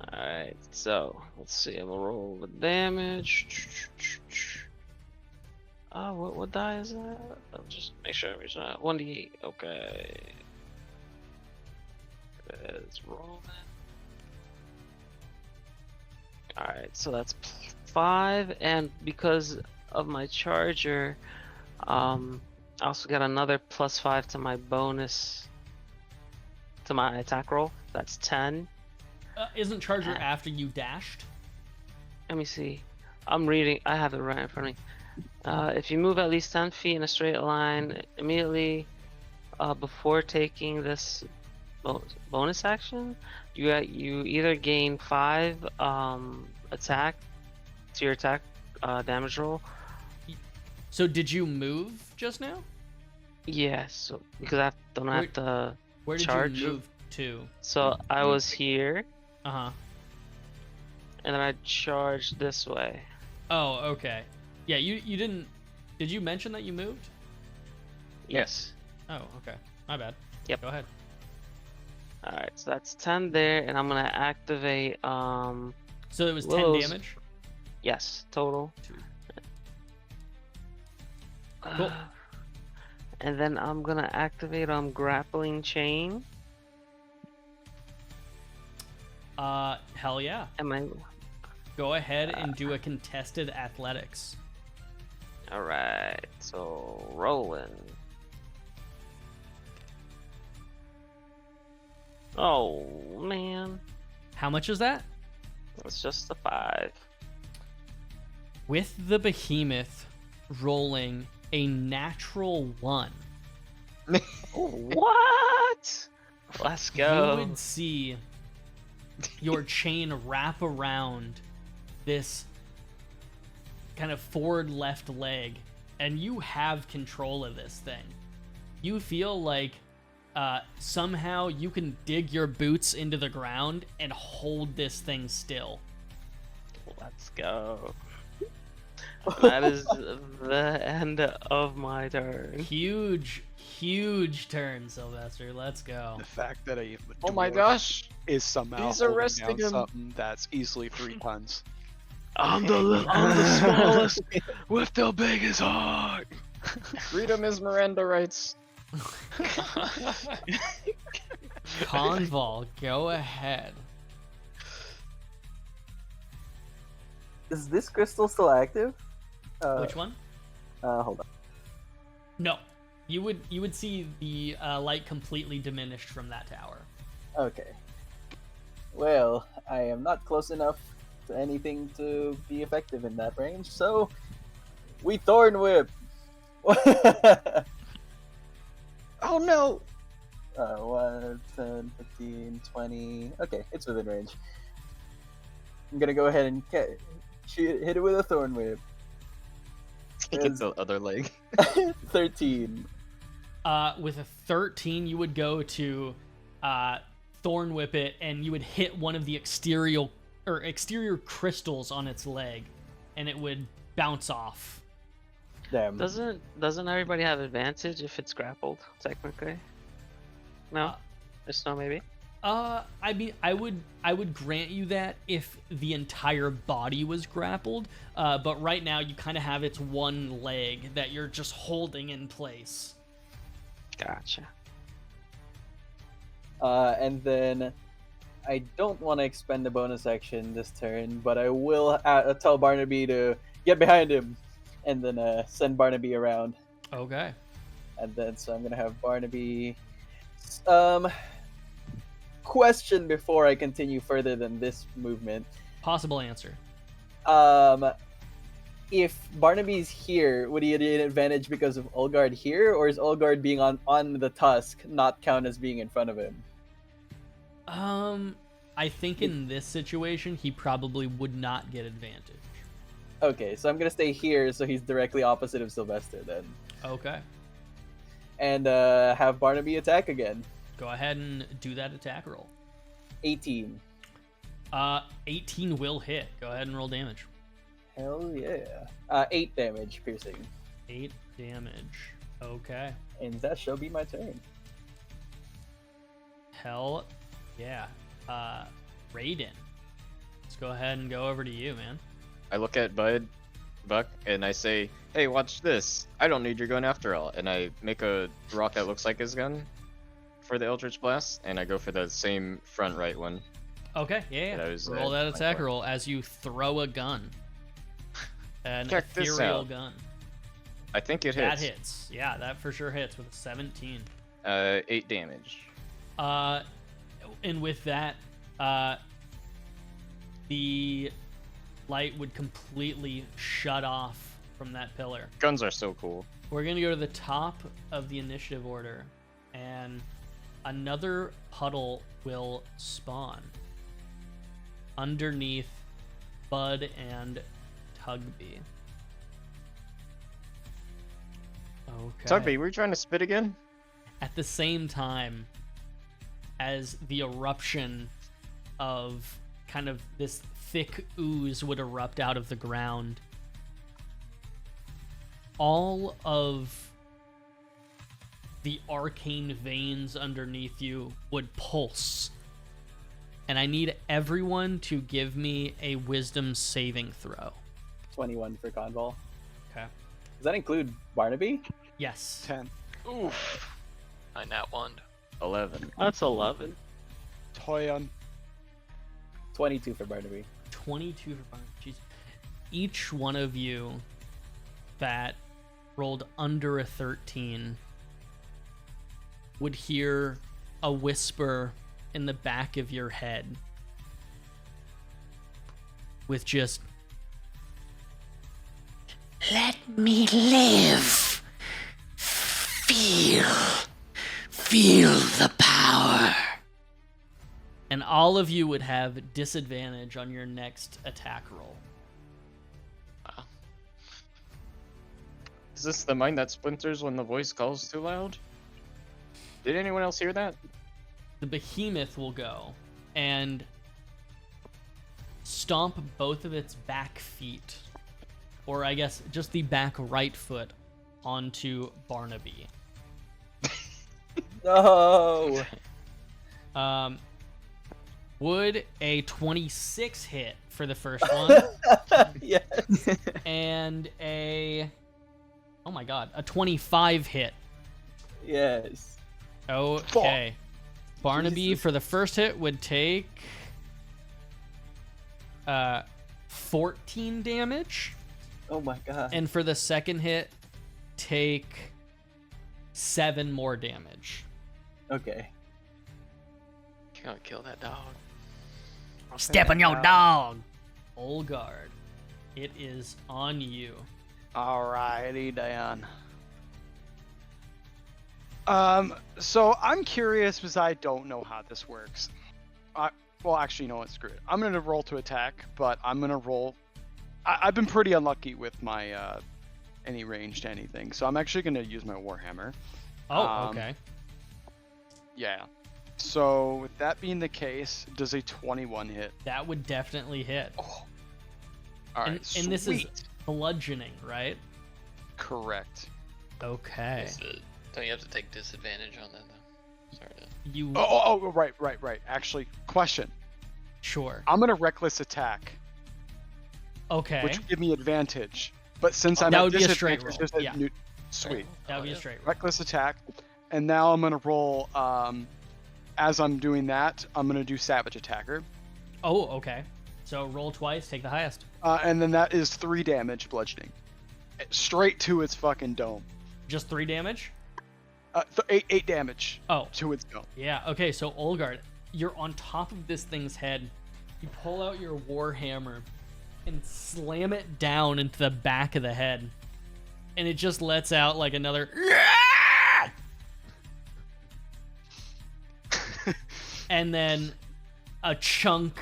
All right, so let's see. I'm gonna roll the damage. What die is that? I'll just make sure it's not 1d8. Okay. Let's roll that. All right, so that's 5, and because of my charger, I also got another +5 to my bonus to my attack roll. That's 10. Isn't Charger after you dashed? Let me see. I'm reading. I have it right in front of me. If you move at least 10 feet in a straight line immediately before taking this bonus action, you either gain 5 attack to your attack damage roll. So did you move just now? Yes, so because I don't have to Where did charge. you move to? So I was here, Uh-huh. and then I charged this way. Oh, okay. Yeah, you didn't... Did you mention that you moved? Yes. Oh, okay. My bad. Yep. Go ahead. All right, so that's 10 there, and I'm gonna activate. So it was 10 Willow's- damage? Yes, total. 2. Cool. And then I'm gonna activate grappling chain. Hell yeah. Am I? Go ahead and do a contested athletics. All right. So rolling. Oh man. How much is that? It's just a 5. With the behemoth rolling a natural 1, What? Let's go. you would see your chain wrap around this kind of forward left leg, and you have control of this thing. You feel like somehow you can dig your boots into the ground and hold this thing still. Let's go. That is the end of my turn. Huge turn, Sylvester. Let's go. The fact that a Oh my dwarf gosh! is somehow He's holding arresting down him. something that's easily 3 tons. I'm the smallest with the biggest heart. Freedom is Miranda rights. Conval, go ahead. Is this crystal still active? Which one? Hold on. No. You would see the light completely diminished from that tower. Okay. Well, I am not close enough to anything to be effective in that range, so we Thorn Whip. Oh no! 1, 10, 15, 20. Okay, it's within range. I'm gonna go ahead and hit it with a Thorn Whip. Take it the other leg. 13. With a 13, you would go to Thorn Whip it, and you would hit one of the exterior crystals on its leg, and it would bounce off. Damn. Doesn't everybody have advantage if it's grappled, technically? No? There's no maybe? I mean, I would grant you that if the entire body was grappled, but right now you kind of have its one leg that you're just holding in place. Gotcha. And then I don't want to expend the bonus action this turn, but I will tell Barnaby to get behind him, and then send Barnaby around. Okay. And then so I'm gonna have Barnaby. Question before I continue further than this movement. Possible answer. If Barnaby's here, would he get an advantage because of Olgard here, or is Olgard being on the tusk not count as being in front of him? I think in this situation he probably would not get advantage. Okay, so I'm gonna stay here, so he's directly opposite of Sylvester then, Okay. and have Barnaby attack again. Go ahead and do that attack roll. 18. 18 will hit. Go ahead and roll damage. Hell yeah. 8 damage piercing, 8 damage. Okay. and that shall be my turn. Hell yeah. Raiden. Let's go ahead and go over to you, man. I look at Buck, and I say, "Hey, watch this! I don't need your gun after all." And I make a rock that looks like his gun for the Eldritch Blast, and I go for the same front right one. Okay, yeah. That was, roll that my attack plan. roll as you throw a gun. An Check this ethereal out. gun. I think it That hits. hits. Yeah, that for sure hits with a 17. 8 damage. And with that, the light would completely shut off from that pillar. Guns are so cool. We're gonna go to the top of the initiative order, and another puddle will spawn underneath Bud and Tugby. Okay. Tugby, were you trying to spit again? At the same time as the eruption of kind of this thick ooze would erupt out of the ground, all of the arcane veins underneath you would pulse. And I need everyone to give me a wisdom saving throw. 21 for Conval. Okay. Does that include Barnaby? Yes. 10. Oof. I nat one. 11. That's 11. Toyon. 22 for Barnaby. 22 for Barnaby. Jeez. Each one of you that rolled under a 13 would hear a whisper in the back of your head with just Let me live. Feel the power. and all of you would have disadvantage on your next attack roll. Is this the mind that splinters when the voice calls too loud? Did anyone else hear that? The behemoth will go and stomp both of its back feet, or I guess just the back right foot, onto Barnaby. No. Would a 26 hit for the first one, Yes. and a, oh my god, a 25 hit. Yes. Okay. Barnaby Jesus. for the first hit would take 14 damage, Oh my god. and for the second hit, take 7 more damage. Okay. Gotta kill that dog. Step on your dog. Olgard, it is on you. Alrighty, Dan. So I'm curious because I don't know how this works. Well, actually, you know what? Screw it. I'm gonna roll to attack, but I'm gonna roll. I've been pretty unlucky with my any ranged anything, so I'm actually gonna use my Warhammer. Oh, okay. Yeah. So with that being the case, does a 21 hit? That would definitely hit. Oh. All right. And this is sweet. bludgeoning, right? Correct. Okay. Don't you have to take disadvantage on that though? Sorry to... You Oh, right. Actually, question. sure. I'm gonna reckless attack, Okay. which would give me advantage. But since I'm That at would be a straight disadvantage, roll, there's a yeah. new- Sweet. That would be yeah. a straight roll. Reckless attack, and now I'm gonna roll. As I'm doing that, I'm gonna do Savage Attacker, Oh, okay. So roll twice, take the highest. and then that is 3 damage bludgeoning, straight to its fucking dome. Just 3 damage? 8 damage Oh, to its dome. yeah. Okay, so Olgard, you're on top of this thing's head. You pull out your warhammer and slam it down into the back of the head. And it just lets out like another and then a chunk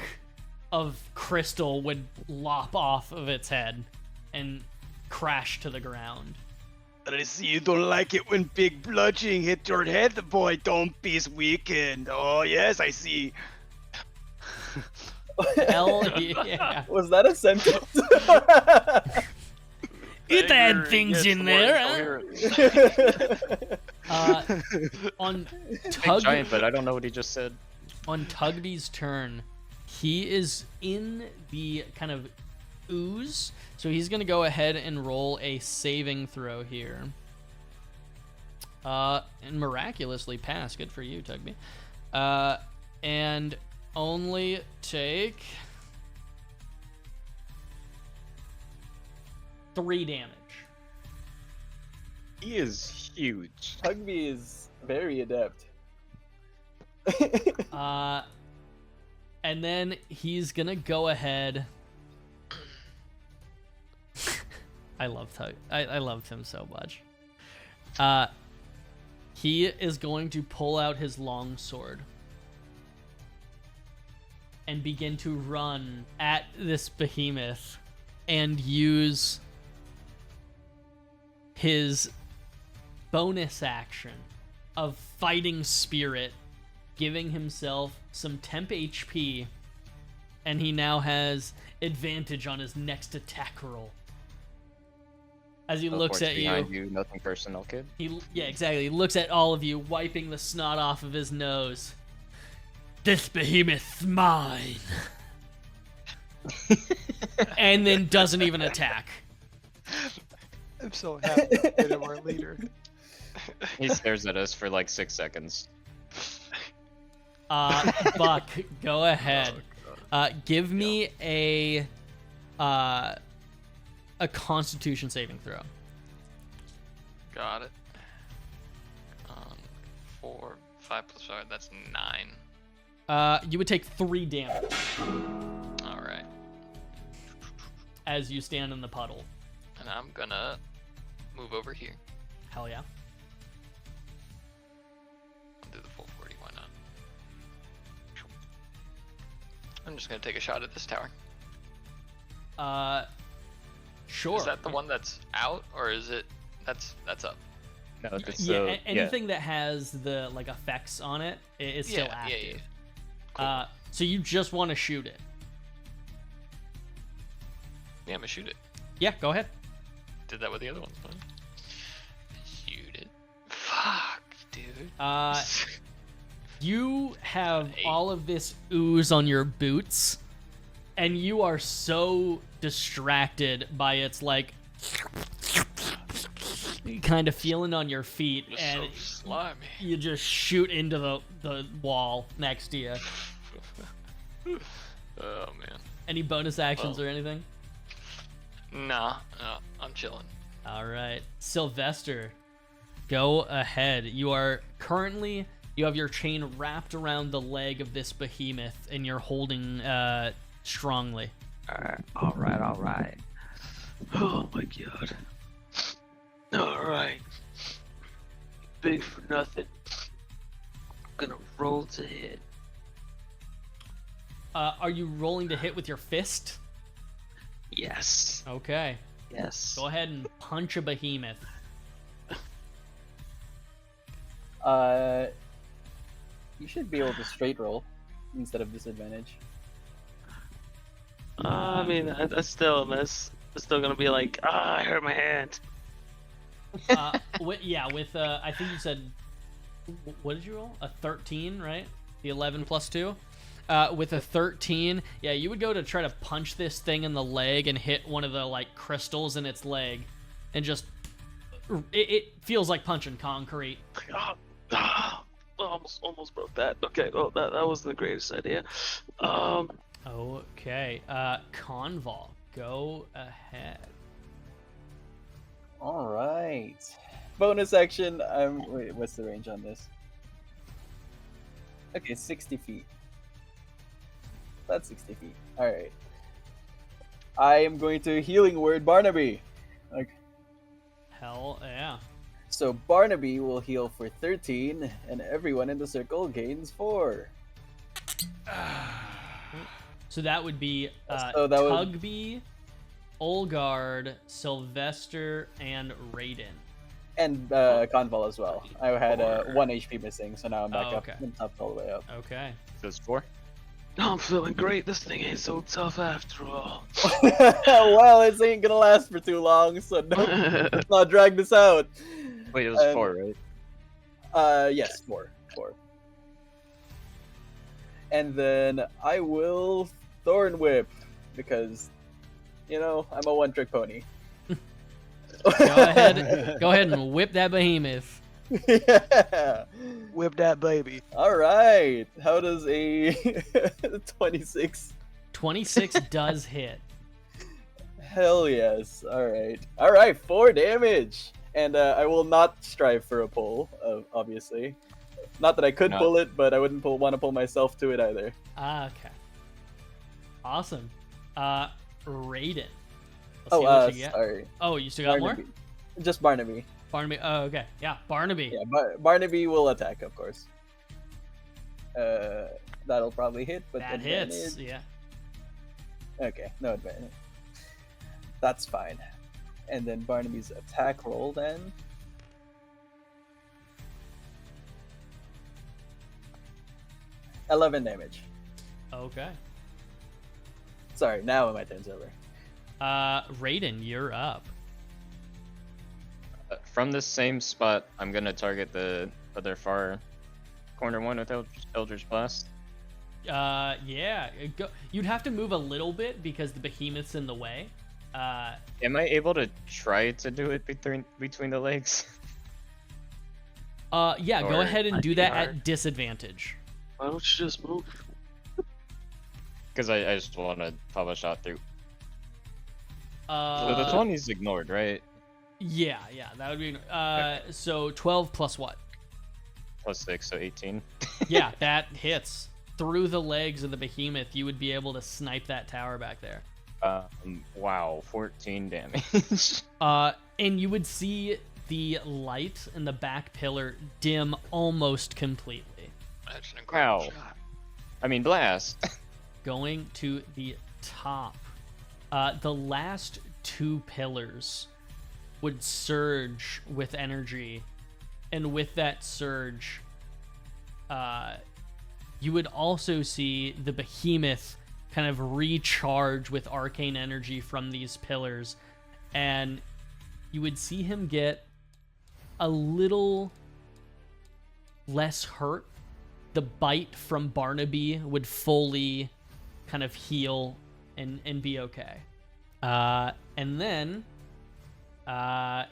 of crystal would lop off of its head and crash to the ground. I see you don't like it when big bludgeoning hit your head, boy. Don't be weakened. Oh yes, I see. Hell yeah. Was that a sentence? It had things in there, huh? On Big giant, but I don't know what he just said. on Tugby's turn, he is in the kind of ooze, so he's gonna go ahead and roll a saving throw here. And miraculously pass. Good for you, Tugby. And only take 3 damage. He is huge. Tugby is very adept. And then he's gonna go ahead. I love Tug. I love him so much. He is going to pull out his long sword and begin to run at this behemoth and use his bonus action of Fighting Spirit, giving himself some temp HP, and he now has advantage on his next attack roll. As he looks Teleports at behind you, nothing personal, kid. yeah, exactly. He looks at all of you, wiping the snot off of his nose. This behemoth's mine. And then doesn't even attack. I'm so happy that I'm our leader. He stares at us for like 6 seconds. Buck, go ahead. Give me a Constitution saving throw. Got it. 4, 5 plus 5, that's 9. You would take 3 damage. Alright. as you stand in the puddle. And I'm gonna move over here. Hell yeah. I'll do the full 40, why not? I'm just gonna take a shot at this tower. Sure. Is that the one that's out, or is it that's up? No, it's Yeah, anything that has the like effects on it is still Yeah, active. yeah, yeah. Cool. So you just want to shoot it. Yeah, I'm gonna shoot it. Yeah, go ahead. Did that with the other ones, huh? Shoot it. Fuck, dude. You have Eight. all of this ooze on your boots, and you are so distracted by its like kind of feeling on your feet, Just and so slimy. you just shoot into the wall next to you. Oh man. Any bonus actions Well. or anything? Nah, I'm chilling. All right, Sylvester, go ahead. You have your chain wrapped around the leg of this behemoth, and you're holding strongly. All right. Oh my god. All right. Big for nothing. I'm gonna roll to hit. Are you rolling to hit with your fist? Yes. Okay. Yes. Go ahead and punch a behemoth. You should be able to straight roll instead of disadvantage. I mean, I still miss. It's still gonna be like, I hurt my hand. With I think you said, what did you roll? A 13, right? The 11 plus 2? With a 13, yeah, you would go to try to punch this thing in the leg and hit one of the, like, crystals in its leg. And just, it feels like punching concrete. Almost broke that. Okay, well, that wasn't the greatest idea. Okay, Conval, go ahead. All right. Bonus action. Wait, what's the range on this? Okay, 60 feet. That's 60 feet. All right. I am going to healing word Barnaby. Like, Hell yeah. so Barnaby will heal for 13, and everyone in the circle gains 4. So that would be So that would- Tugby, Olgard, Sylvester, and Raiden. And Conval as well. I had 1 HP missing, so now I'm back Oh, up. okay. I'm top all the way up. Okay. There's 4. I'm feeling great. This thing ain't so tough after all. Well, it ain't gonna last for too long, so let's not drag this out. Wait, it was 4, right? Yes, 4. And then I will Thorn Whip, because, I'm a one-trick pony. Go ahead and whip that behemoth. Yeah. Whip that baby. All right. How does a 26? 26 does hit. Hell yes. All right. 4 damage. And I will not strive for a pull, obviously. Not that I could No. pull it, but I wouldn't want to pull myself to it either. Okay. Awesome. Raiden. Let's see what you get. Sorry. Oh, you still got more? Barnaby. Just Barnaby. Barnaby. Oh, okay. Yeah, Barnaby. Yeah, Barnaby will attack, of course. That'll probably hit, but That advantage. hits. Yeah. Okay, no advantage. That's fine. And then Barnaby's attack roll then. $11 damage. Okay. Sorry, now my turn's over. Raiden, you're up. From this same spot, I'm gonna target the other far corner one with Eldritch Blast. Yeah. You'd have to move a little bit because the behemoth's in the way. Am I able to try to do it between the legs? Yeah, go Or- ahead and Might do be that hard. at disadvantage. Why don't you just move? Because I just want to pop a shot through. So the Uh, 20's ignored, right? yeah, that would be. So 12 plus what? Plus 6, so 18. Yeah, that hits. Through the legs of the behemoth, you would be able to snipe that tower back there. Wow, 14 damage. And you would see the light in the back pillar dim almost completely. That's an incredible Wow. shot. I mean, blast. Going to the top. The last 2 pillars would surge with energy, and with that surge, you would also see the behemoth kind of recharge with arcane energy from these pillars, and you would see him get a little less hurt. The bite from Barnaby would fully kind of heal and be okay. And then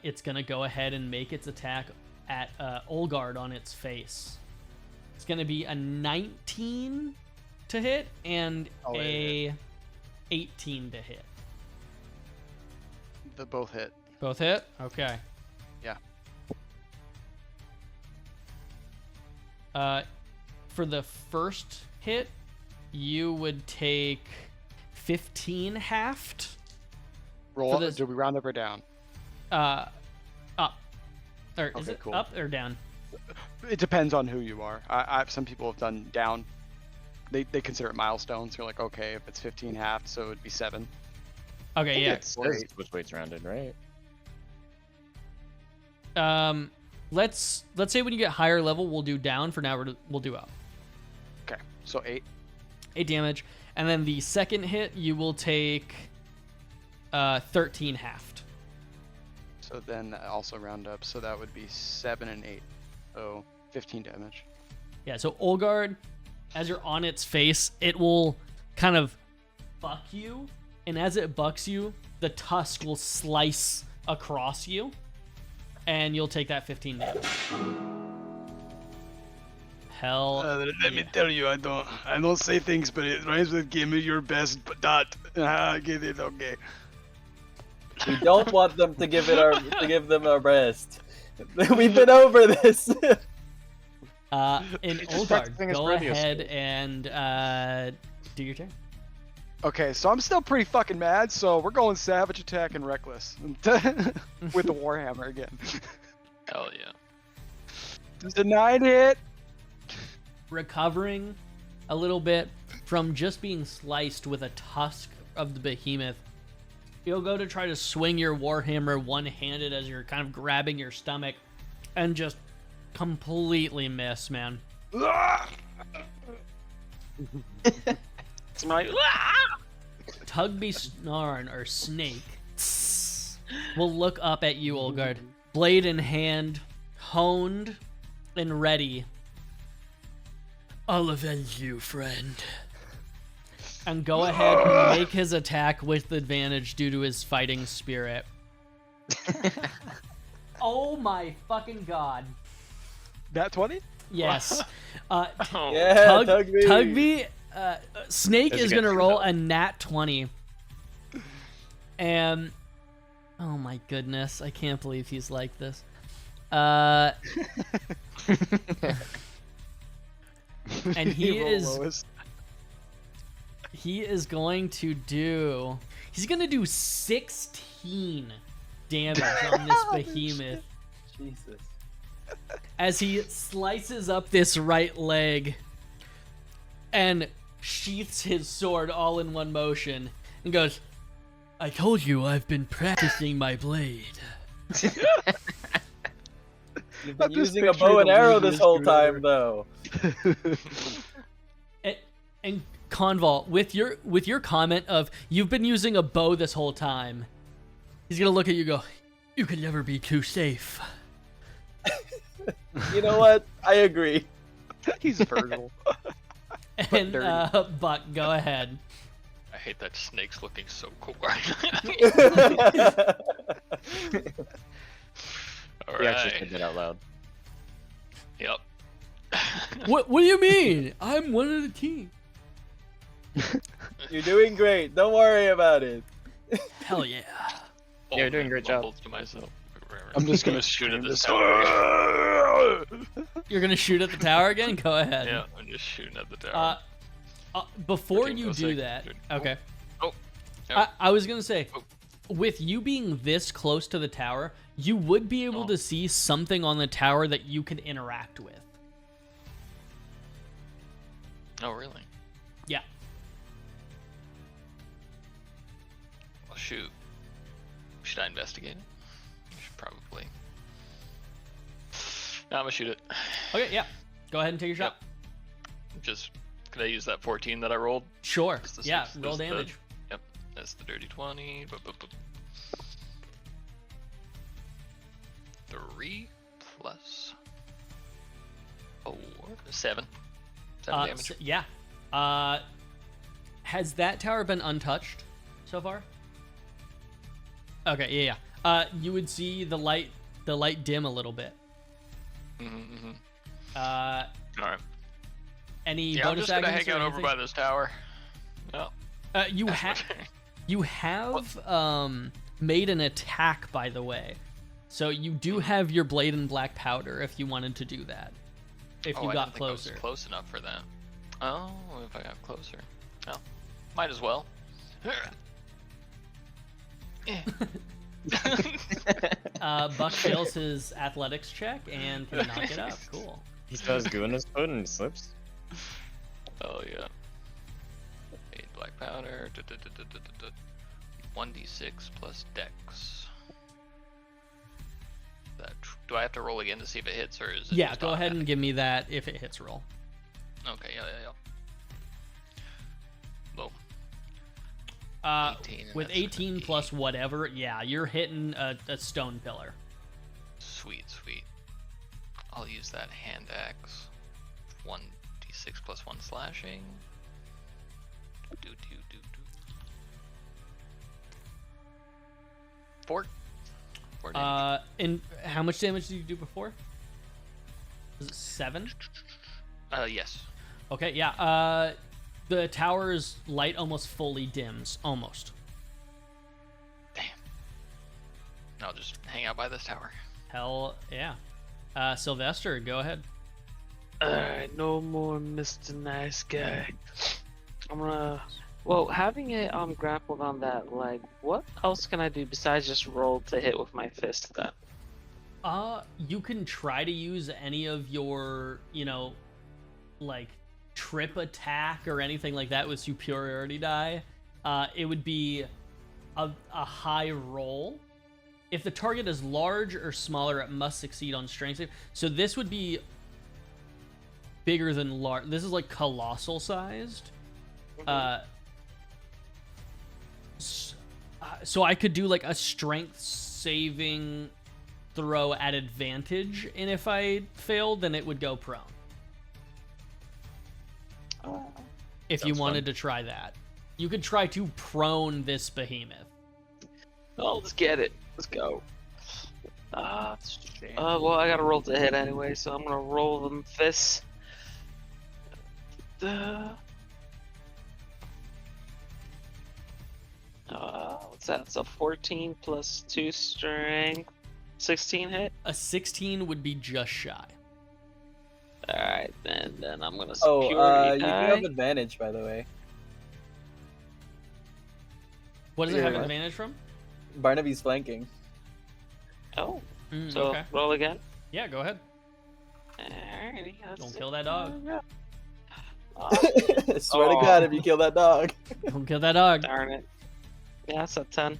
it's gonna go ahead and make its attack at Olgard on its face. It's gonna be a 19 to hit and a 18 to hit. They both hit. Both hit? Okay. Yeah. For the first hit, you would take 15 halved. Roll For up. this- Do we round up or down? Up. Or is Okay, it cool. up or down? It depends on who you are. Some people have done down. They consider it milestones. You're like, okay, if it's 15 half, so it'd be 7. Okay, yeah. It says which way it's rounded, right? Let's say when you get higher level, we'll do down. For now, we'll do up. Okay, so 8. 8 damage, and then the second hit, you will take 13 halved. So then also round up. So that would be 7 and 8. So 15 damage. Yeah. So Olgard, as you're on its face, it will kind of buck you, and as it bucks you, the tusk will slice across you, and you'll take that 15 damage. Hell. Let me tell you, I don't say things, but it rhymes with "give me your best," but not. Get it? Okay. We don't want them to give them our best. We've been over this. And Just Olgard, practicing his go rodeo ahead skills. and do your turn. Okay, so I'm still pretty fucking mad. So we're going savage attack and reckless with the warhammer again. Hell yeah. Does a 9 hit? Recovering a little bit from just being sliced with a tusk of the behemoth, you'll go to try to swing your warhammer one-handed as you're kind of grabbing your stomach and just completely miss, man. It's my. Tugby Snarn, or Snake, will look up at you, Olgard, blade in hand, honed and ready. I'll avenge you, friend. And go ahead and make his attack with advantage due to his fighting spirit. Oh my fucking god. That 20? Yes. Oh, Yeah, Tugby. Tugby, Snake Does it is get going to two roll though? a nat 20. And, oh my goodness, I can't believe he's like this. And he Roll is lowest. he's going to do 16 damage on this behemoth Jesus. as he slices up this right leg and sheaths his sword all in one motion and goes, I told you I've been practicing my blade. You've I'm been just using a picturing bow and the arrow this movie whole as time, though. And Conval, with your comment of you've been using a bow this whole time, he's gonna look at you and go, you can never be too safe. You know what? I agree. He's Virgil. And dirty. Buck, go ahead. I hate that snake's looking so cool right now. He actually Alright. said that out loud. Yep. What do you mean? I'm one of the team. You're doing great. Don't worry about it. Hell yeah. Yeah, you're doing a great job. Mumbled to myself. I'm just gonna shoot at this scream tower. You're gonna shoot at the tower again? Go ahead. Yeah, I'm just shooting at the tower. Before Okay, you go do second, that, dude. okay. Oh. I was gonna say, Oh. with you being this close to the tower, you would be able to see something on the tower that you could interact with. Oh, really? Yeah. Well, shoot. Should I investigate it? I should probably. No, I'm gonna shoot it. Okay, yeah. Go ahead and take your shot. Just, could I use that 14 that I rolled? Sure. Just the Yeah, six- roll just the- damage. Yep, that's the dirty 20. 3 plus 4, 7. 7 damage. Yeah. Has that tower been untouched so far? Okay, yeah. You would see the light dim a little bit. Mm-hmm. Uh, Alright. any Yeah, I'm bonus just gonna actions hang or out over anything? by this tower. No. You have you have made an attack, by the way. So you do have your blade and black powder if you wanted to do that. If you I got didn't think I was closer. close enough for that. Oh, if I got closer. Oh, might as well. Buck fails his athletics check and can knock it up. Cool. He does goo in his foot and he slips. Oh yeah. 8 black powder. 1d6 plus dex. That do I have to roll again to see if it hits, or is it? Yeah, just go ahead and automatic? give me that if it hits roll. Okay, yeah. Boom. 18, and With that's 18 gonna plus be- whatever, yeah, you're hitting a stone pillar. Sweet. I'll use that hand axe. 1d6 plus 1 slashing. Do. 4. 4 damage. And how much damage did you do before? Was it 7? Yes. Okay, yeah. The tower's light almost fully dims. Almost. Damn. I'll just hang out by this tower. Hell yeah. Sylvester, go ahead. Alright, no more Mr. Nice Guy. I'm gonna. Well, having it grappled on that leg, what else can I do besides just roll to hit with my fist then? You can try to use any of your, like trip attack or anything like that with superiority die. It would be a high roll. If the target is large or smaller, it must succeed on strength save. So this would be bigger than large. This is like colossal sized. So I could do like a strength saving throw at advantage, and if I failed, then it would go prone. If you Sounds wanted to try that, you could try to prone this behemoth. Oh, let's get it. Let's go. Well, I gotta roll to hit anyway, so I'm gonna roll them fists. What's that? It's a 14 plus 2 strength. 16 hit? A 16 would be just shy. Alright, then I'm gonna Oh, security you do die. have advantage, by the way. What does it have Yeah. advantage from? Barnaby's flanking. Oh, Mm, so okay. roll again. Yeah, go ahead. Alrighty, that's Don't it. kill that dog. Swear to God, if you kill that dog. Don't kill that dog. Darn it. Yeah, that's a 10.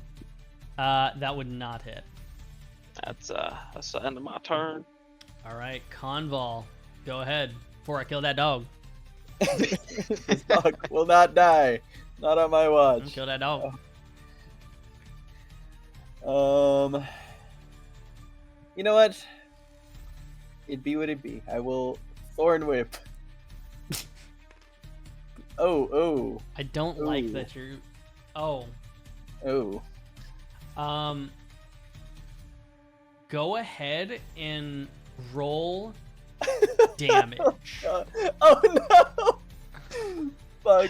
That would not hit. That's the end of my turn. All right, Conval, go ahead before I kill that dog. This dog will not die. Not on my watch. Kill that dog. You know what? It be what it be. I will Thorn Whip. Oh. I don't like Ooh. that you're. Oh. Go ahead and roll damage. Oh no! Fuck.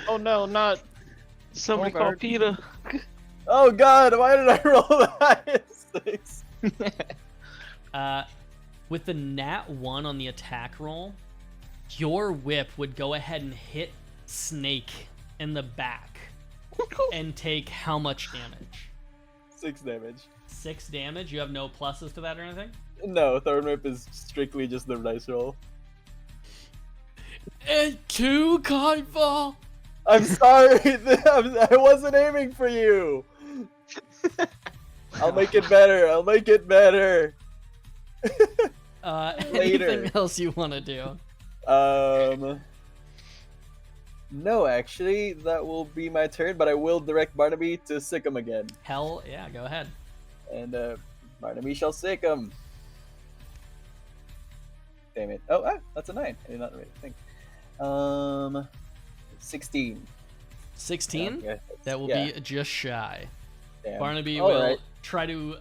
Oh no, not. Somebody Guard. call Peter. Oh God! Why did I roll the highest 6? With the nat 1 on the attack roll, your whip would go ahead and hit Snake in the back. and take how much damage? 6 damage. 6 damage? You have no pluses to that or anything? No, Thorn Whip is strictly just the dice roll. And 2 Conval. I'm sorry, I wasn't aiming for you. I'll make it better. I'll make it better. Later. Anything else you want to do? No, actually, that will be my turn, but I will direct Barnaby to sick him again. Hell yeah, go ahead. And Barnaby shall sick him. Damn it. Oh, that's a 9. I did not really think. 16. 16? Yeah, That will yeah. be just shy. Damn. Barnaby All will right. try to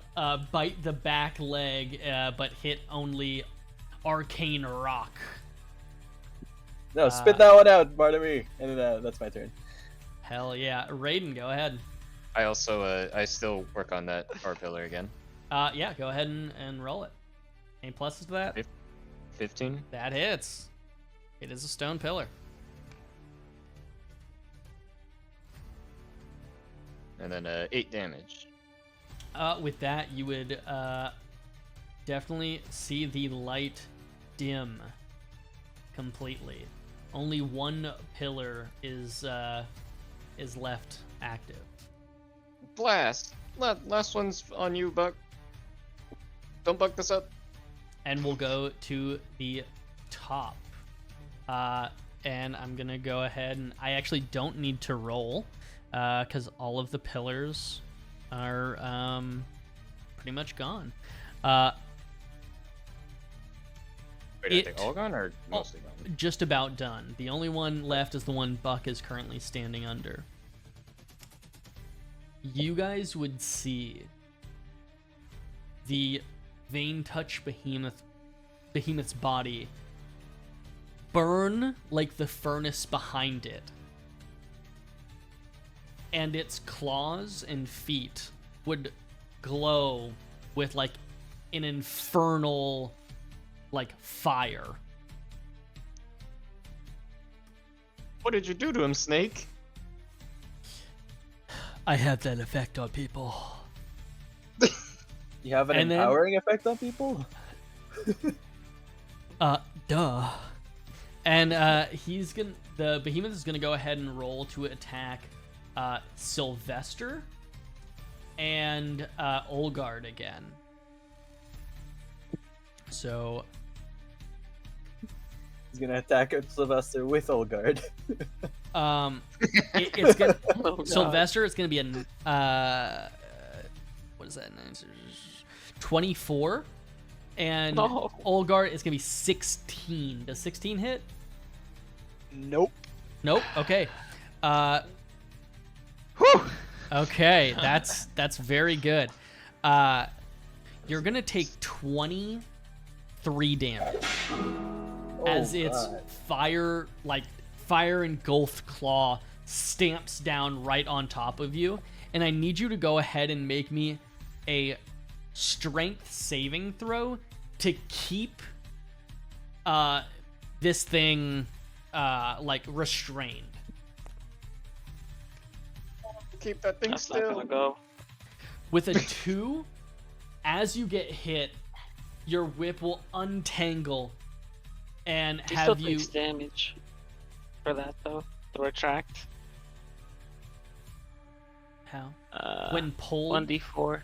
bite the back leg, but hit only arcane rock. No, spit that one out, Barnaby. And then that's my turn. Hell yeah. Raiden, go ahead. I also I still work on that bar pillar again. Yeah, go ahead and roll it. Any pluses to that? 15. That hits. It is a stone pillar. And then 8 damage. With that, you would definitely see the light dim completely. Only one pillar is left active. Blast! Last one's on you, Buck. Don't buck this up. And we'll go to the top. And I'm gonna go ahead and I actually don't need to roll, because all of the pillars are pretty much gone. Wait, are they all gone or mostly gone? Just about done. The only one left is the one Buck is currently standing under. You guys would see the Vein Touch Behemoth's body burn like the furnace behind it. And its claws and feet would glow with like an infernal like fire. What did you do to him, Snake? I have that effect on people. You have an And then- empowering effect on people? Duh. And the behemoth is gonna go ahead and roll to attack Sylvester and Olgard again. So He's gonna attack Sylvester with Olgard. it's gonna Oh, God. Sylvester. It's gonna be a what is that? 24, and No. Olgard is gonna be 16. Does 16 hit? Nope. Nope. Okay. Whew. Okay, that's very good. You're gonna take 23 damage as its God. fire engulfed claw stamps down right on top of you, and I need you to go ahead and make me a strength saving throw to keep this thing like restrained. Keep that thing That's not still. gonna go. With a 2, as you get hit, your whip will untangle and He still have you. takes damage for that though. The retract. How? When When pulled, 1d4.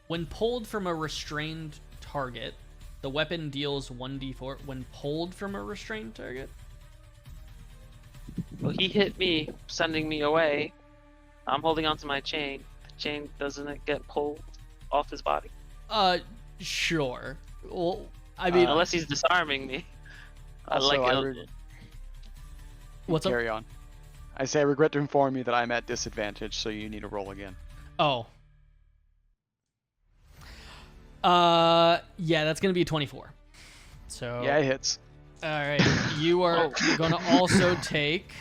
when pulled from a restrained target, the weapon deals 1d4. When pulled from a restrained target, Well, he hit me, sending me away. I'm holding onto my chain. The chain doesn't get pulled off his body. sure. Well, I mean, Unless he's disarming me. I Also, like I it. re- what's up? Carry on. I say I regret to inform you that I'm at disadvantage, so you need to roll again. Oh. Yeah, that's gonna be a 24. So Yeah, it hits. all right, you are gonna also take.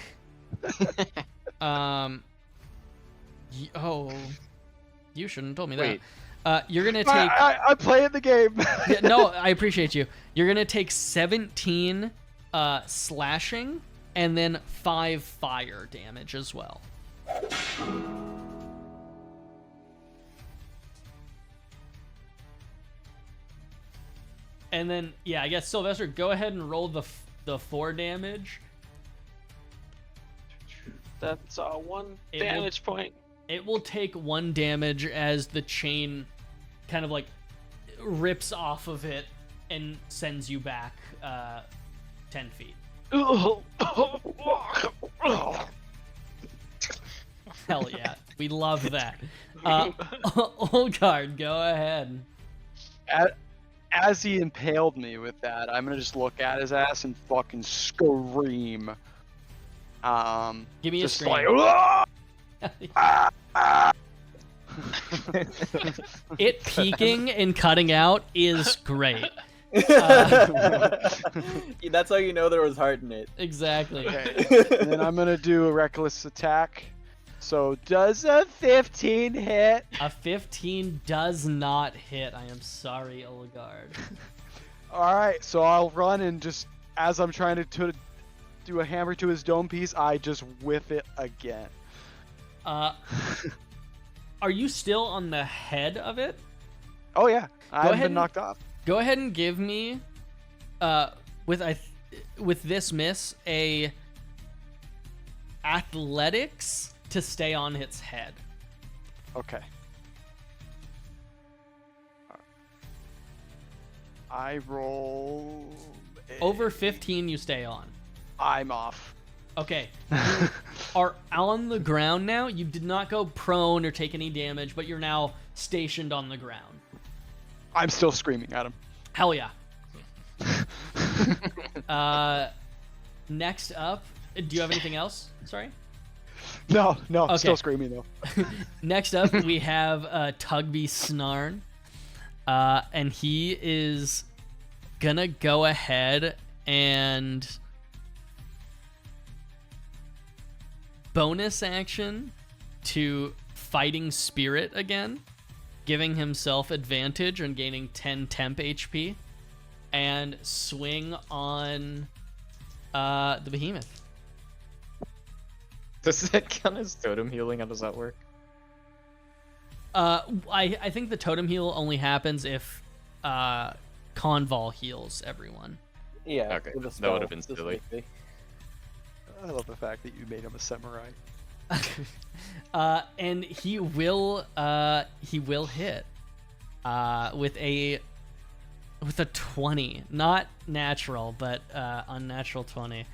You shouldn't have told me Wait. that. You're gonna take. I play in the game. Yeah, no, I appreciate you. You're gonna take 17 slashing and then 5 fire damage as well. And then, yeah, I guess Sylvester, go ahead and roll the 4 damage. That's 1 It damage point. It will take 1 damage as the chain kind of like rips off of it and sends you back 10 feet. Hell yeah, we love that. Olgard, go ahead. As he impaled me with that, I'm gonna just look at his ass and fucking scream. Give me just a scream. It peaking and cutting out is great. That's how you know there was heart in it. Exactly. Okay. And then I'm gonna do a reckless attack. So does a 15 hit? A 15 does not hit. I am sorry, Olgard. All right, so I'll run and just as I'm trying to do a hammer to his dome piece, I just whiff it again. Are you still on the head of it? Oh yeah, I haven't ahead been and- knocked off. Go ahead and give me, with this miss, a athletics to stay on its head. Okay. I roll. Over 15, you stay on. I'm off. Okay. You are on the ground now. You did not go prone or take any damage, but you're now stationed on the ground. I'm still screaming at him. Hell yeah. Next up, do you have anything else? Sorry? No, Okay. still screaming though. Next up, we have Tugby Snarn. And he is gonna go ahead and bonus action to Fighting Spirit again, giving himself advantage and gaining 10 temp HP, and swing on the behemoth. Does that count as totem healing? How does that work? I think the totem heal only happens if Conval heals everyone. Yeah. Okay, with a that spell, would've been silly. specifically. I love the fact that you made him a samurai. And he will hit with a 20, not natural, but unnatural 20,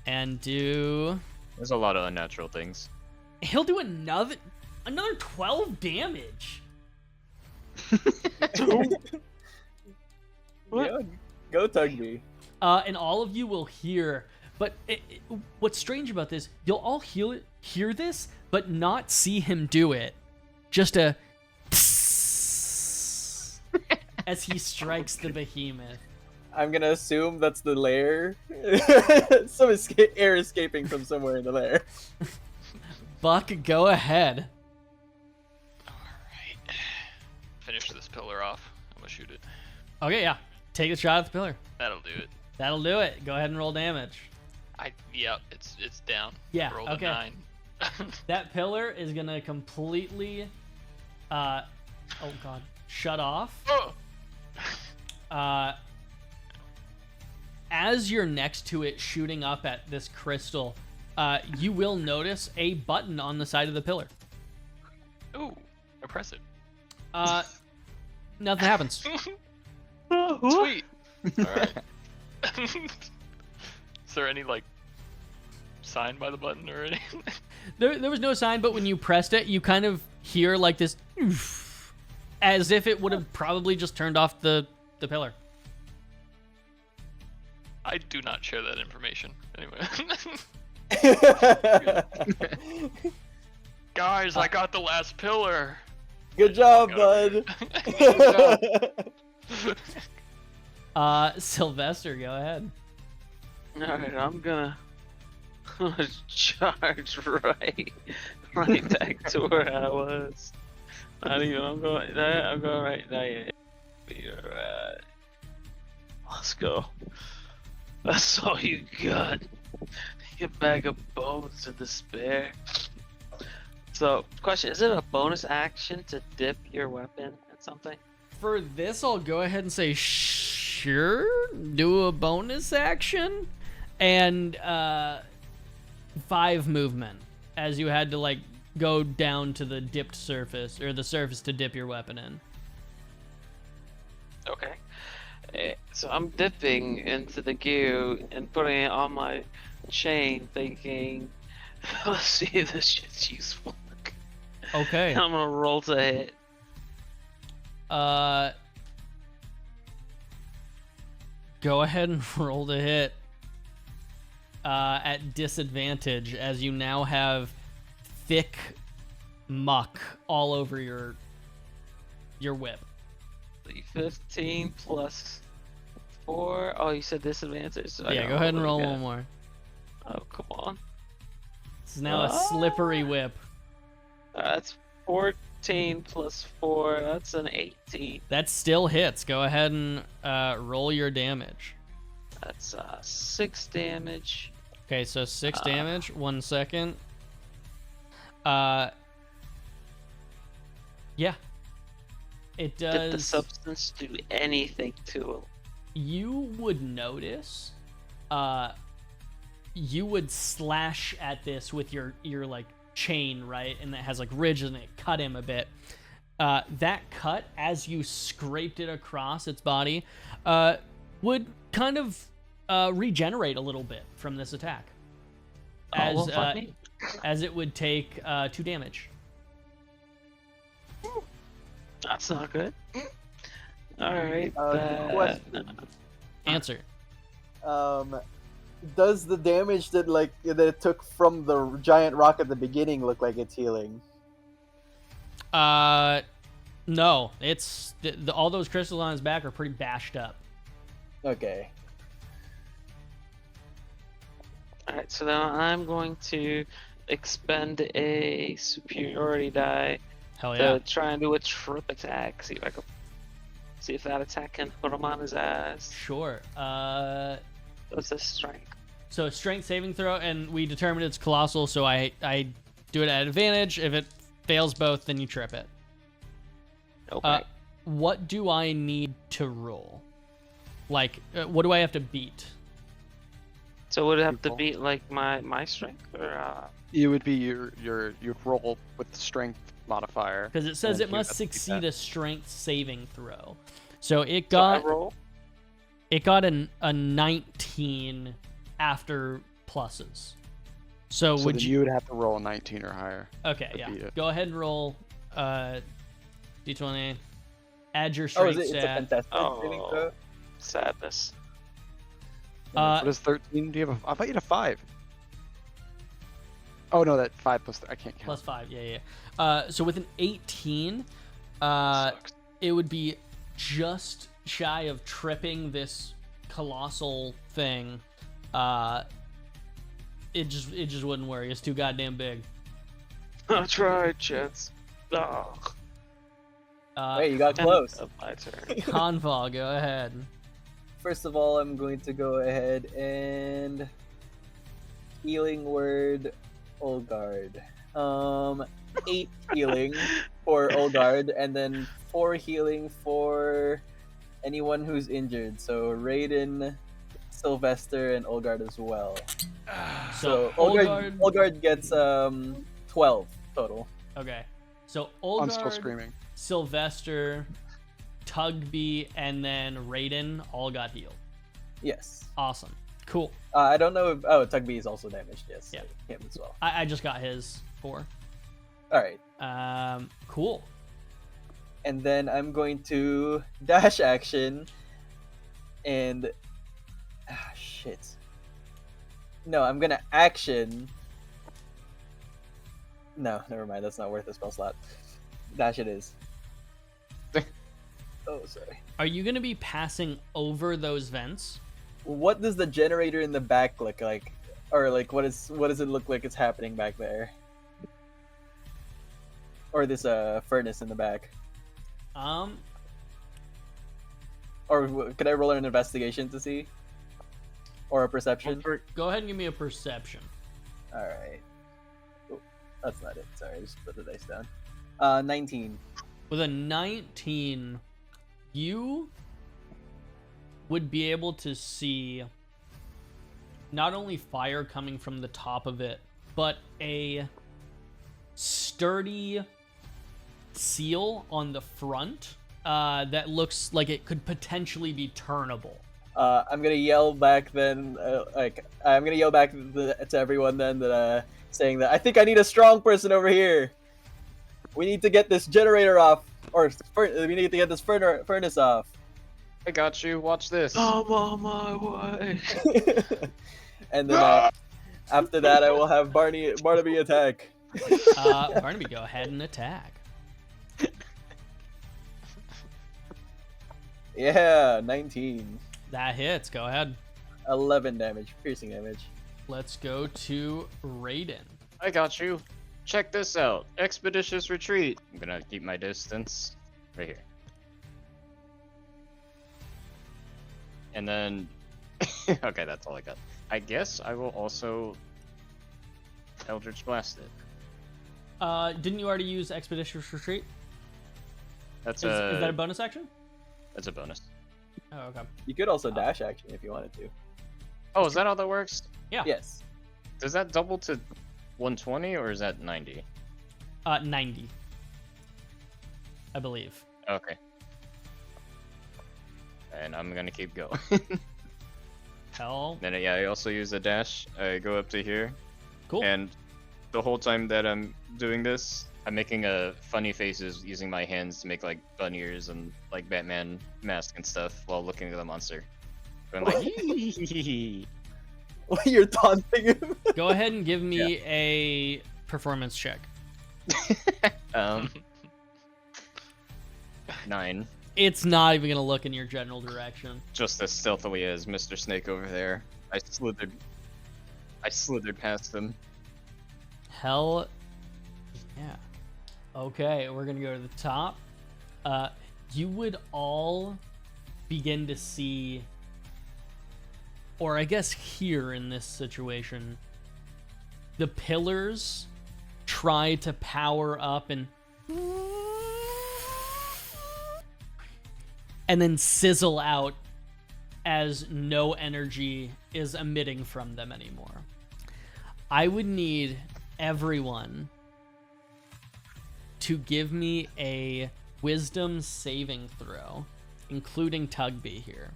and do. There's a lot of unnatural things. He'll do another 12 damage. Yeah, go Tugby. And all of you will hear. But what's strange about this, you'll all hear this, but not see him do it. Just a as he strikes the behemoth. I'm gonna assume that's the lair. Some air escaping from somewhere in the lair. Buck, go ahead. Alright. Finish this pillar off. I'm gonna shoot it. Okay, yeah. Take a shot at the pillar. That'll do it. That'll do it. Go ahead and roll damage. Yep, it's down. Yeah, Rolled okay. a 9. That pillar is gonna completely, oh god, shut off. Oh! As you're next to it shooting up at this crystal, you will notice a button on the side of the pillar. Ooh, impressive. Nothing happens. Sweet. Alright. Is there any, like, sign by the button or anything? There was no sign, but when you pressed it, you kind of hear like this, oof, as if it would have probably just turned off the pillar. I do not share that information. Anyway. Guys, I got the last pillar. Good job, bud. Sylvester, go ahead. Alright, I'm gonna charge right back to where I was. Not even, I'm going right there. Alright. Let's go. That's all you got. You bag of bones and despair. So, question: is it a bonus action to dip your weapon at something? For this, I'll go ahead and say sure. Do a bonus action, and 5 movement, as you had to like go down to the dipped surface or the surface to dip your weapon in. Okay. So I'm dipping into the goo and putting it on my chain, thinking, let's see if this shit's useful. Okay. I'm gonna roll to hit. Go ahead and roll to hit at disadvantage, as you now have thick muck all over your whip. 15 plus 4. Oh, you said disadvantage. So I Yeah, gotta go ahead and it roll again. one more. Oh, come on. This is now a slippery whip. That's 14 plus 4. That's an 18. That still hits. Go ahead and roll your damage. That's 6 damage. Okay, so 6 damage. 1 second. Yeah. It Did the does. substance do anything to him? You would notice. You would slash at this with your like chain, right? And that has like ridge and it cut him a bit. That cut, as you scraped it across its body, would kind of regenerate a little bit from this attack. Oh, well, fuck me. As it would take 2 damage. That's not good. Alright. Question. Answer. Does the damage that it took from the giant rock at the beginning look like it's healing? No. It's all those crystals on his back are pretty bashed up. Okay. Alright, so now I'm going to expend a superiority die Hell yeah. to try and do a trip attack. See if that attack can put him on his ass. Sure. What's his strength? So strength saving throw, and we determined it's colossal, so I do it at advantage. If it fails both, then you trip it. Okay. What do I need to roll? Like, what do I have to beat? So would it have to beat like my strength or It would be your roll with the strength modifier. Because it says and it you would must have to beat succeed that. a strength saving throw. So it so I got roll? it got a 19 after pluses. So So would then you? you would have to roll a 19 or higher. Okay, to yeah. beat it. Go ahead and roll d20. Add your Oh, strength it's a stat. fantastic saving Oh. throw? Sadness. What is 13? Do you have I thought you had a 5. Oh no, that 5 plus I can't count. Plus 5, yeah. So with an 18, Sucks. it would be just shy of tripping this colossal thing. It just wouldn't work. It's too goddamn big. I tried, Jets. Oh. Hey, you got close. My turn. Conval, go ahead. First of all, I'm going to go ahead and healing word Olgard. 8 healing for Olgard, and then 4 healing for anyone who's injured. So Raiden, Sylvester, and Olgard as well. So Olgard gets 12 total. Okay. So I'm still Olgard, screaming. Sylvester, Tugby, and then Raiden all got healed. Yes. Awesome. Cool. I don't know if Tugby is also damaged. Yes. Yeah. So him as well. I just got his 4. All right. Cool. And then I'm going to dash action and shit. No, I'm gonna action. No, never mind. That's not worth a spell slot. Dash it is. Oh, sorry. Are you gonna be passing over those vents? What does the generator in the back look like, or like what does it look like it's happening back there? Or this furnace in the back? Or could I roll an investigation to see? Or a perception? Go ahead and give me a perception. All right. That's not it. Sorry, I just put the dice down. 19. With a 19, you would be able to see not only fire coming from the top of it, but a sturdy seal on the front that looks like it could potentially be turnable. I'm gonna yell back then, I'm gonna yell back to everyone then that saying that I think I need a strong person over here. We need to get this generator off, or we need to get this furnace off. I got you. Watch this. I'm on my way. And then after that, I will have Barnaby attack. Barnaby, go ahead and attack. Yeah, 19. That hits. Go ahead. 11 damage, piercing damage. Let's go to Raiden. I got you. Check this out. Expeditious retreat. I'm gonna keep my distance right here. And then, okay, that's all I got. I guess I will also Eldritch Blast it. Didn't you already use Expeditious Retreat? That's Is that a bonus action? That's a bonus. Oh, okay. You could also dash action if you wanted to. Oh, is that how that works? Yeah. Yes. Does that double to 120 or is that 90? 90. I believe. Okay. And I'm gonna keep going. Hell. Then yeah, I also use a dash. I go up to here. Cool. And the whole time that I'm doing this, I'm making funny faces using my hands to make like bunny ears and like Batman mask and stuff while looking at the monster. Going like, You're taunting him. Go ahead and give me a performance check. 9. It's not even gonna look in your general direction. Just as stealthily as Mr. Snake over there. I slithered past him. Hell yeah. Okay, we're gonna go to the top. You would all begin to see, or I guess here in this situation, the pillars try to power up and then sizzle out as no energy is emitting from them anymore. I would need everyone to give me a wisdom saving throw, including Tugby here.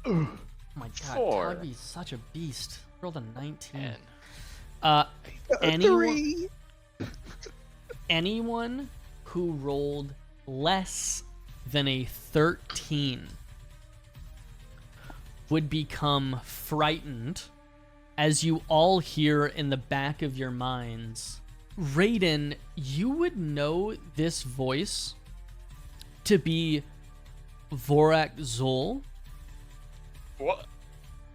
Oh my god, 4. Tugby's such a beast. Rolled a 19. 10. Anyone who rolled less than a 13 would become frightened as you all hear in the back of your minds. Raiden, you would know this voice to be Vorak Zol. What?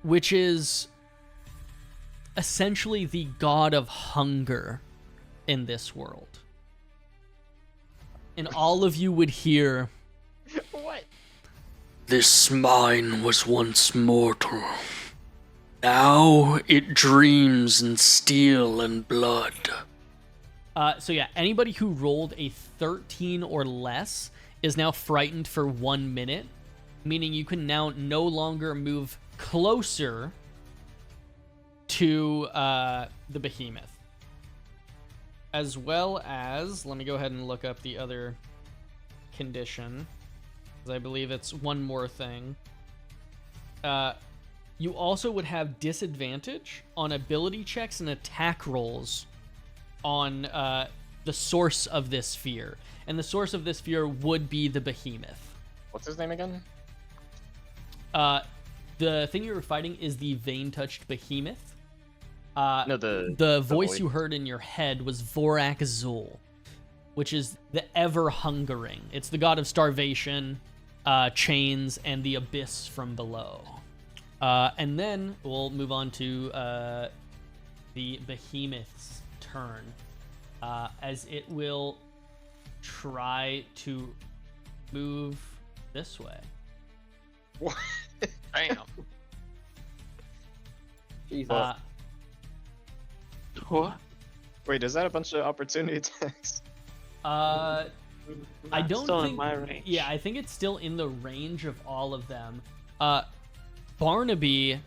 Which is essentially the god of hunger in this world. And all of you would hear, What? This mine was once mortal. Now it dreams in steel and blood. so yeah, anybody who rolled a 13 or less is now frightened for 1 minute, meaning you can now no longer move closer to the behemoth. As well as, let me go ahead and look up the other condition, because I believe it's one more thing. You also would have disadvantage on ability checks and attack rolls on the source of this fear. And the source of this fear would be the behemoth. What's his name again? The thing you were fighting is the vein-touched behemoth. No, the voice you heard in your head was Vorak Zul, which is the ever-hungering. It's the god of starvation, chains, and the abyss from below. And then we'll move on to the behemoth's turn, as it will try to move this way. Damn. Jesus. What? Wait, is that a bunch of opportunity attacks? I That's don't still think. in my range. Yeah, I think it's still in the range of all of them. Barnaby,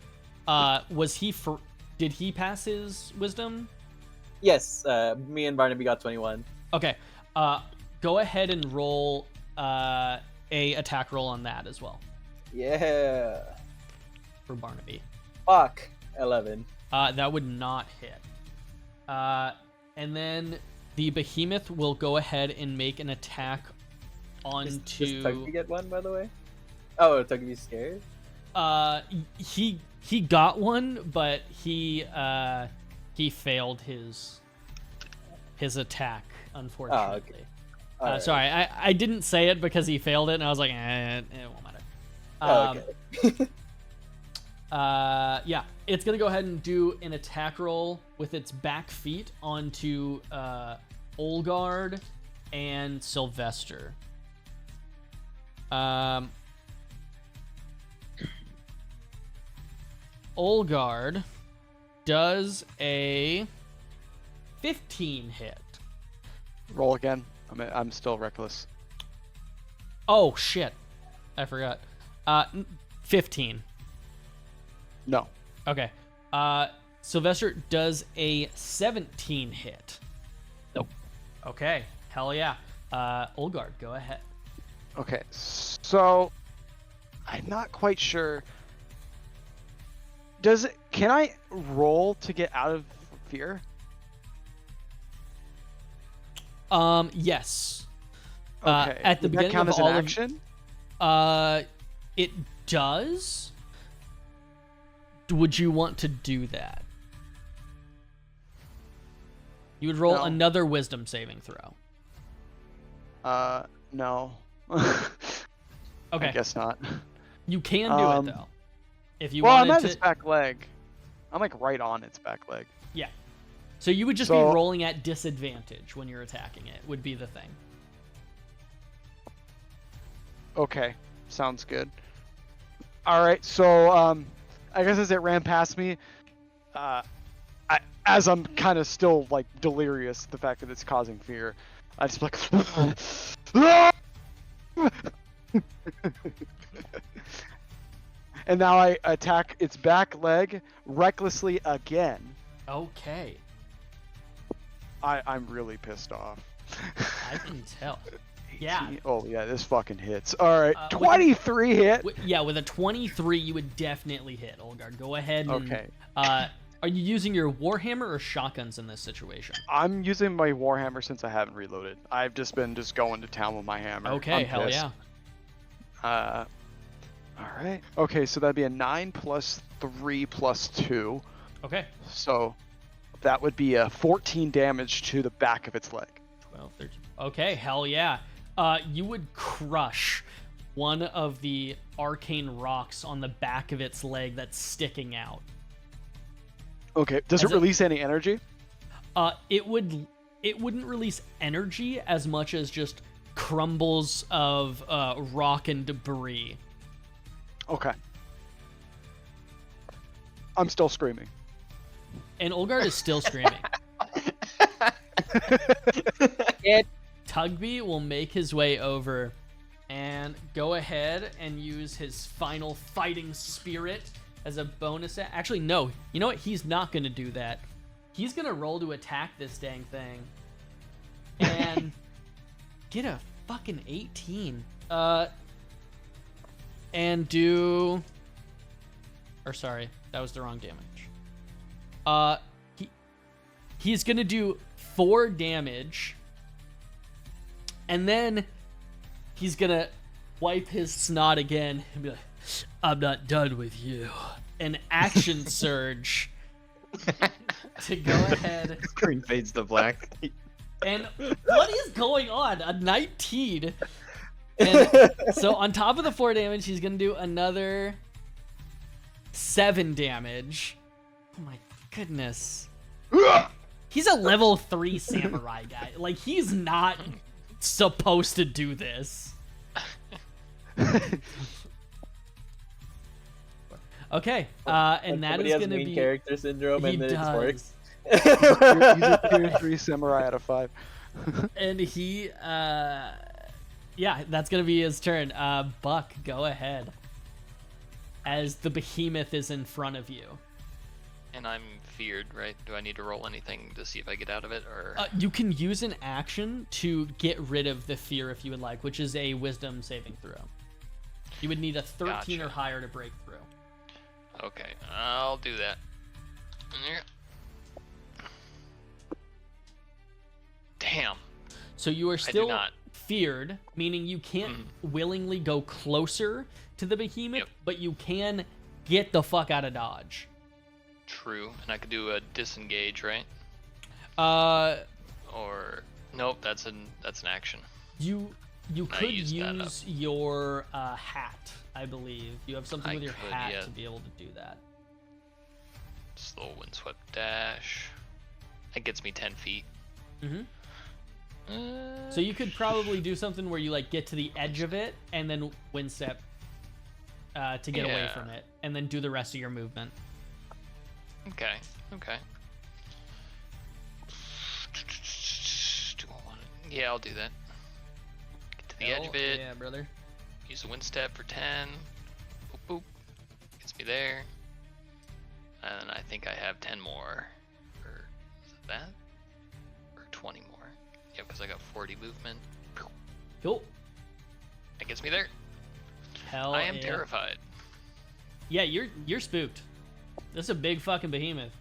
did he pass his wisdom? Yes, me and Barnaby got 21. Okay. Go ahead and roll a attack roll on that as well Yeah. for Barnaby. Fuck. 11. That would not hit. And then the behemoth will go ahead and make an attack Does onto. Tugby get one, by the way? Oh, Tugby's scared? He got one, but he failed his attack, unfortunately. Alright. Sorry, I didn't say it because he failed it, and I was like, it won't matter. Okay. Yeah, it's gonna go ahead and do an attack roll with its back feet onto Olgard and Sylvester. Olgard does a 15 hit. Roll again. I'm still reckless. Oh shit, I forgot. 15. No. Okay. Sylvester does a 17 hit. Nope. Okay. Hell yeah. Olgard, go ahead. Okay, so I'm not quite sure. Can I roll to get out of fear? Yes. Okay. At the Would that beginning count of as an all action? It does. Would you want to do that? You would roll No. another wisdom saving throw. No. Okay. I guess not. You can do it though. If you Well, I'm wanted at to. its back leg. I'm like right on its back leg. Yeah. So you would just be rolling at disadvantage when you're attacking it, would be the thing. Okay, sounds good. All right, so I guess as it ran past me, as I'm kind of still like delirious, the fact that it's causing fear, I just like, and now I attack its back leg recklessly again. Okay. I'm really pissed off. I can tell. Yeah. Oh yeah, this fucking hits. All right, with 23 hit. Yeah, with a 23, you would definitely hit, Olgard. Go ahead and... Okay. Are you using your Warhammer or shotguns in this situation? I'm using my Warhammer since I haven't reloaded. I've just been going to town with my hammer. Okay, I'm hell pissed. yeah. Alright. Okay, so that'd be a 9 plus 3 plus 2. Okay. So that would be a 14 damage to the back of its leg. 12, 13. Okay, hell yeah. You would crush one of the arcane rocks on the back of its leg that's sticking out. Okay, does it release any energy? It wouldn't release energy as much as just crumbles of rock and debris. Okay. I'm still screaming. And Olgard is still screaming. Tugby will make his way over and go ahead and use his final fighting spirit as a bonus. Actually, no. You know what? He's not going to do that. He's going to roll to attack this dang thing. And get a fucking 18. And do... Or sorry, that was the wrong damage. He's going to do 4 damage. And then he's going to wipe his snot again and be like, I'm not done with you. An action surge to go ahead. Screen fades to black. And what is going on? A 19. And so on top of the 4 damage, he's going to do another 7 damage. Oh my goodness. He's a level 3 samurai guy. Like, he's not supposed to do this. Okay, and that Somebody is has going to main be... character syndrome He and it does. just works. He's a tier 3 samurai out of 5. And he, yeah, that's gonna be his turn. Buck, go ahead. As the behemoth is in front of you. And I'm feared, right? Do I need to roll anything to see if I get out of it, or? You can use an action to get rid of the fear if you would like, which is a wisdom saving throw. You would need a 13 or Gotcha. higher to break through. Okay, I'll do that. Yeah. Damn. So you are do still not. feared, meaning you can't willingly go closer to the behemoth, Yep. but you can get the fuck out of Dodge. True, and I could do a disengage, right? Uh, Or nope, that's an action. you I could used that up. use your hat, I believe. You have something I with your could, hat yeah. to be able to do that. Slow windswept dash. That gets me 10 feet. Mm-hmm. So you could probably do something where you like get to the edge of it and then wind step to get away Yeah. from it, and then do the rest of your movement. Okay. Okay. Do I want it? Yeah, I'll do that. Get to the edge of it. Yeah, brother. Use the wind step for 10. Boop boop. Gets me there. And I think I have 10 more. Or is it that? Or 20 more. Yeah, because I got 40 movement. Cool. That gets me there. Hell I am yeah. terrified. Yeah, you're spooked. This is a big fucking behemoth.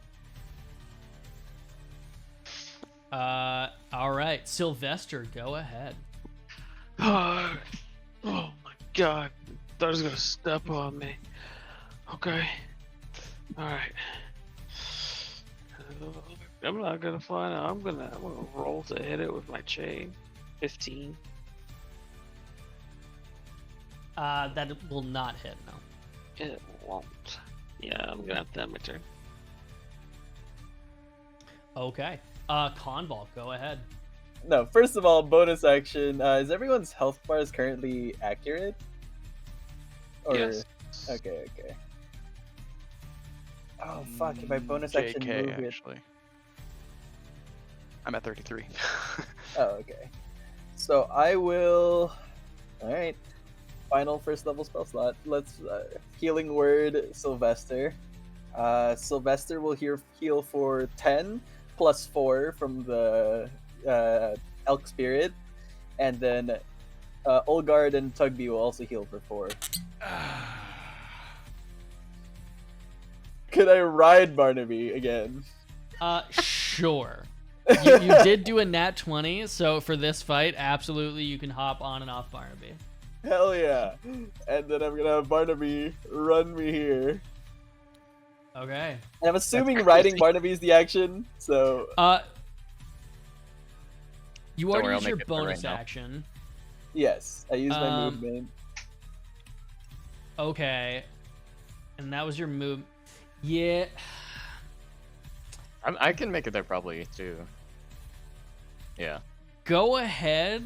All right, Sylvester, go ahead. Oh my god. Thought it was gonna step on me. Okay. Alright. I'm not gonna fly now. I'm gonna roll to hit it with my chain. 15. That will not hit, no. It won't. Yeah, I'm gonna have to have my turn. Okay. Conval, go ahead. No, first of all, bonus action. Is everyone's health bars currently accurate? Or... Yes. Okay. Oh fuck! If I bonus action JK, move it. actually. I'm at 33. Oh, okay. So I will. All right. Final first level spell slot. Let's healing word Sylvester. Sylvester will heal for 10 plus 4 from the elk spirit, and then Olgard and Tugby will also heal for 4. Could I ride Barnaby again? Sure. You did do a nat 20, so for this fight, absolutely you can hop on and off Barnaby. Hell yeah! And then I'm gonna have Barnaby run me here. Okay. And I'm assuming riding Barnaby is the action, so You Don't already worry, I'll used your make it fun bonus right now. action. yes, I use my movement. Okay. And that was your move. Yeah. I can make it there probably too. Yeah. Go ahead.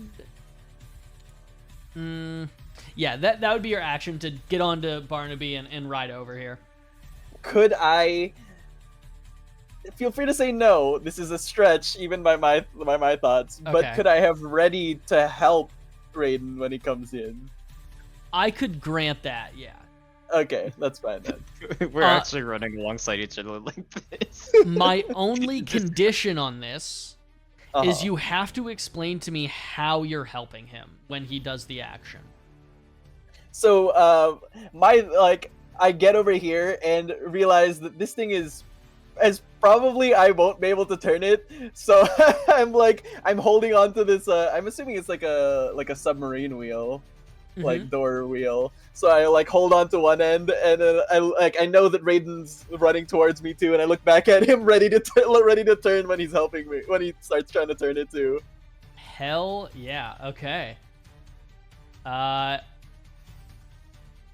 Yeah, that would be your action to get onto Barnaby and ride over here. Could I? Feel free to say no. This is a stretch, even by my thoughts. But Okay. could I have ready to help Raiden when he comes in? I could grant that, yeah. Okay, that's fine then. We're actually running alongside each other like this. My only condition on this is Uh-huh. you have to explain to me how you're helping him when he does the action. So, I get over here and realize that this thing is probably I won't be able to turn it. So I'm holding on to this. I'm assuming it's like a submarine wheel, like door wheel. So I hold on to one end, and then I know that Raiden's running towards me too, and I look back at him ready to turn when he's helping me, when he starts trying to turn it too. Hell yeah. Okay.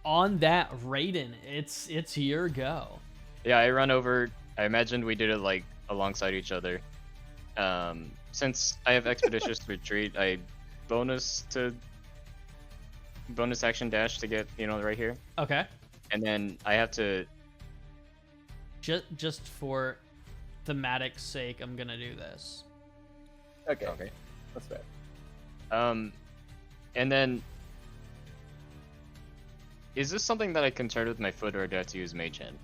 On that, Raiden, it's your go. Yeah, I run over. I imagined we did it like alongside each other. Since I have expeditious retreat, I bonus action dash to get right here, Okay. and then I have to. Just for thematic's sake, I'm gonna do this. Okay, Okay. that's fair. And then, is this something that I can turn with my foot, or do I have to use Mage Hand?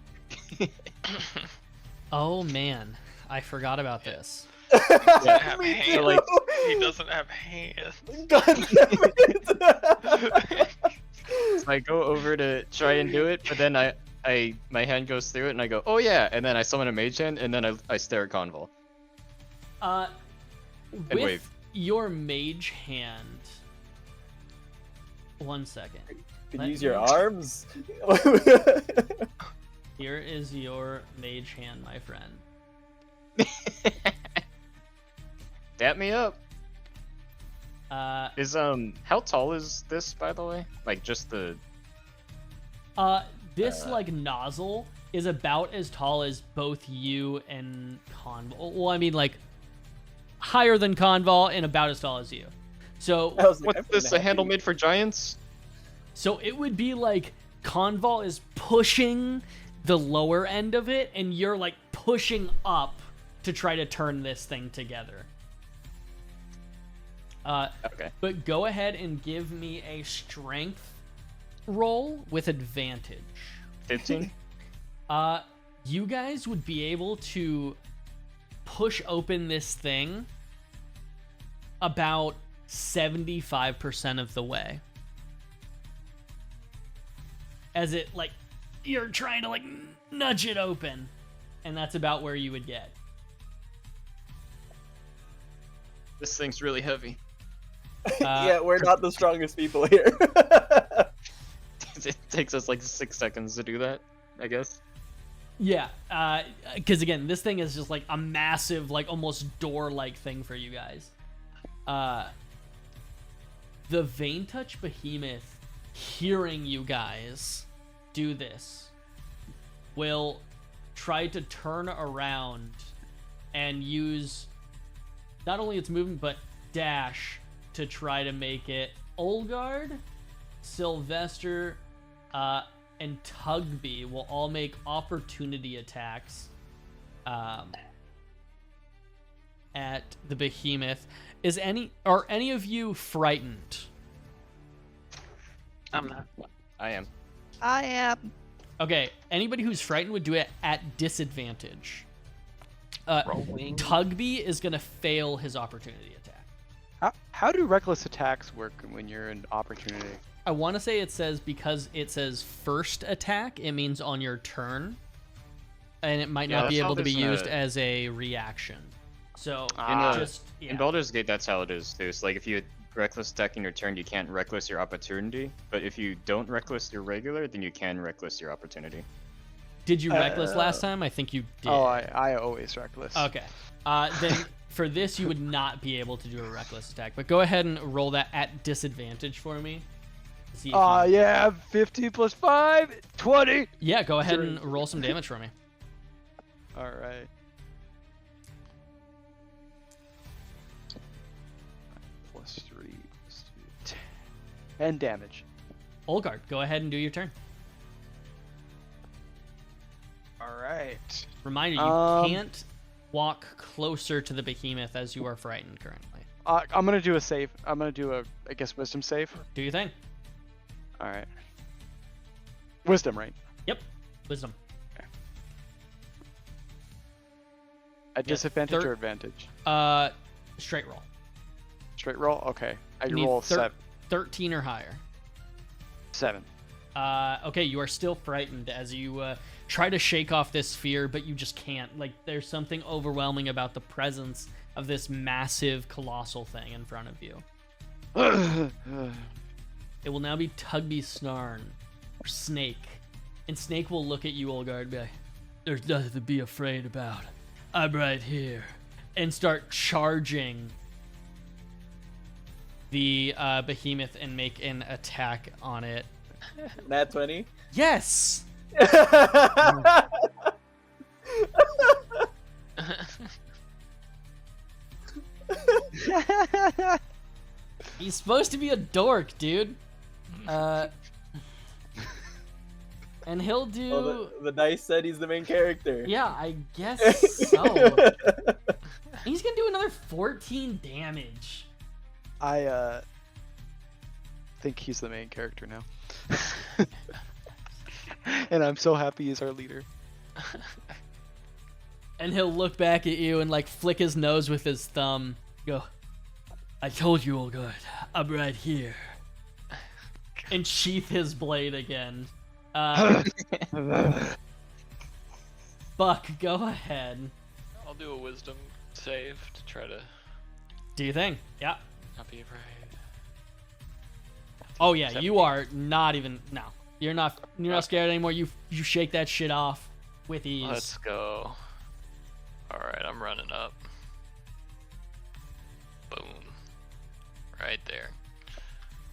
Oh man, I forgot about this. Doesn't have Me hands. too. like- He doesn't have hands. God damn it! So I go over to try and do it, but then my hand goes through it, and I go, oh yeah, and then I summon a Mage Hand, and then I stare at Convol. With wave. your mage hand. 1 second. Could Let use your me- arms. Here is your mage hand, my friend. Dap me up. Uh, How tall is this, by the way? Like, just the... this like nozzle is about as tall as both you and Convol. Well, I mean, like higher than Convol and about as tall as you. So, I was like, What's I'm this, gonna a handle have made for giants? so it would be like Convol is pushing the lower end of it, and you're like pushing up to try to turn this thing together. Okay. But go ahead and give me a strength roll with advantage. 15? You guys would be able to push open this thing about 75% of the way. As it, like, you're trying to, like, nudge it open. And that's about where you would get. This thing's really heavy. yeah, we're not the strongest people here. It takes us like 6 seconds to do that, I guess. Yeah, because again, this thing is just like a massive, like almost door-like thing for you guys. The Vein Touch Behemoth, hearing you guys do this, will try to turn around and use not only its movement but dash to try to make it. Olgard, Sylvester, and Tugby will all make opportunity attacks at the behemoth. Are any of you frightened? I'm not. I am. I am. Okay, anybody who's frightened would do it at disadvantage. Rolling. Tugby is gonna fail his opportunity attack. How do reckless attacks work when you're in opportunity? I want to say it says, because it says first attack, it means on your turn, and it might Yeah, not be that's how able to be this, used as a reaction. So In Baldur's Gate, that's how it is too. So like, if you reckless attack in your turn, you can't reckless your opportunity. But if you don't reckless your regular, then you can reckless your opportunity. Did you reckless last time? I think you did. Oh, I always reckless. Okay. Then for this, you would not be able to do a reckless attack. But go ahead and roll that at disadvantage for me. See if you- Yeah, 50 plus 5, 20. Yeah, go ahead and roll some damage for me. All right. Plus 3, plus 2, 10 damage. Olgard, go ahead and do your turn. All right. Reminder, you can't walk closer to the behemoth as you are frightened currently. I'm gonna do a save. I'm gonna do a, I guess, wisdom save. Do your thing. All right. Wisdom, right? Yep. Wisdom. At disadvantage or advantage? Straight roll. Straight roll. Okay. I You need roll 13 or higher. 7. Okay, you are still frightened as you try to shake off this fear, but you just can't. Like, there's something overwhelming about the presence of this massive, colossal thing in front of you. It will now be Tugby Snarn, or Snake. And Snake will look at you, Olgard, and be like, "There's nothing to be afraid about. I'm right here." And start charging the behemoth and make an attack on it. Nat 20. Yes! He's supposed to be a dork, dude. And he'll do. Well, the dice said he's the main character. Yeah, I guess so. He's gonna do another 14 damage. I think he's the main character now. And I'm so happy he's our leader. And he'll look back at you and like flick his nose with his thumb. Go, I told you, all good. I'm right here. And sheath his blade again. Buck, go ahead. I'll do a wisdom save to try to Do you think? Yeah. not be afraid. Oh yeah, 17. you are not even. No, you're not. You're not scared anymore. You shake that shit off with ease. Let's go. Alright, I'm running up. Boom. Right there.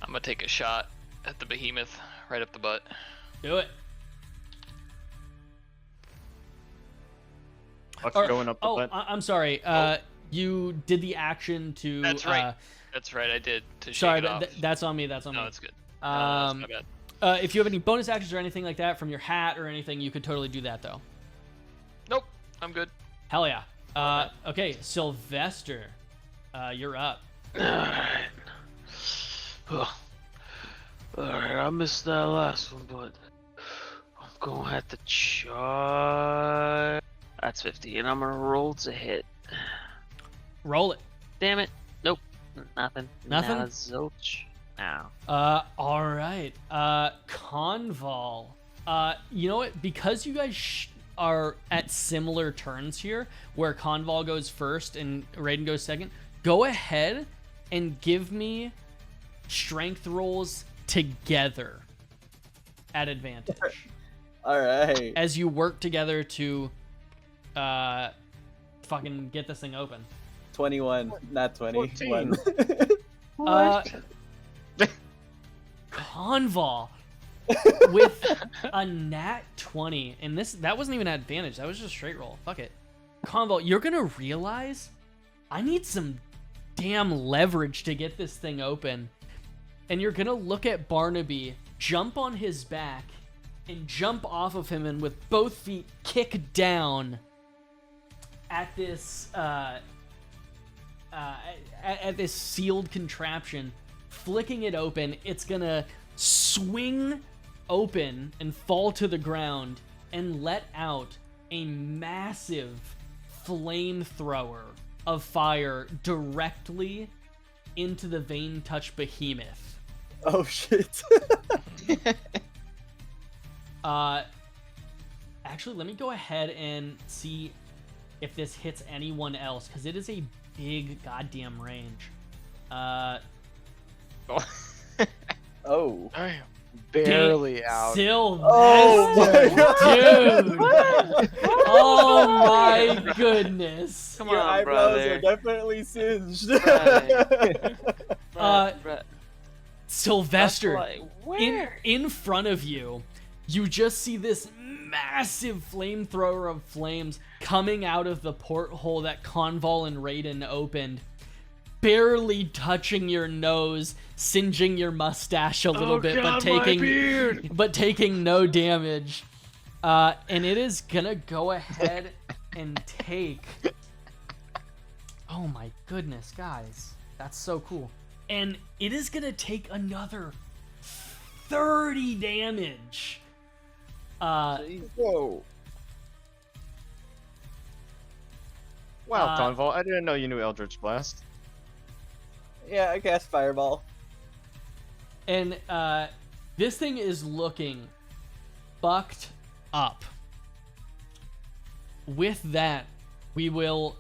I'm gonna take a shot at the behemoth right up the butt. Do it. Buck's Or- going up the oh, butt. I'm sorry. You did the action to. That's right. That's right, I did to shake Sorry, it off. that's on me. That's on No, me. it's good. No, that's my bad. If you have any bonus actions or anything like that from your hat or anything, you could totally do that though. Nope, I'm good. Hell yeah. Okay, Sylvester, you're up. Alright. Alright, I missed that last one, but I'm gonna have to charge. That's 50, and I'm gonna roll to hit. Roll it. Damn it. Nope. Nothing. Nothing? Now zilch. Now. All right. Conval. You know what? Because you guys are at similar turns here, where Conval goes first and Raiden goes second, go ahead and give me strength rolls together at advantage. All right. As you work together to fucking get this thing open. 21, not 20. 14. Conval with a nat 20, and that wasn't even at advantage. That was just straight roll. Fuck it. Conval, you're gonna realize I need some damn leverage to get this thing open, and you're gonna look at Barnaby, jump on his back, and jump off of him, and with both feet kick down at this at this sealed contraption, flicking it open. It's gonna swing open and fall to the ground and let out a massive flamethrower of fire directly into the Vein Touch behemoth. Oh shit. Actually, let me go ahead and see if this hits anyone else, because it is a big goddamn range. Oh. I am barely out. Sylvester, Oh my god. dude! Oh my goodness! Come Your on, eyebrows brother. are definitely singed. Sylvester, That's like, where? in front of you, you just see this massive flamethrower of flames coming out of the porthole that Conval and Raiden opened, barely touching your nose, singeing your mustache a little bit, but taking no damage. And it is gonna go ahead and take. Oh my goodness, guys, that's so cool. And it is gonna take another 30 damage. Whoa. Wow, Conval, I didn't know you knew Eldritch Blast. Yeah, I cast Fireball. And this thing is looking fucked up. With that, we will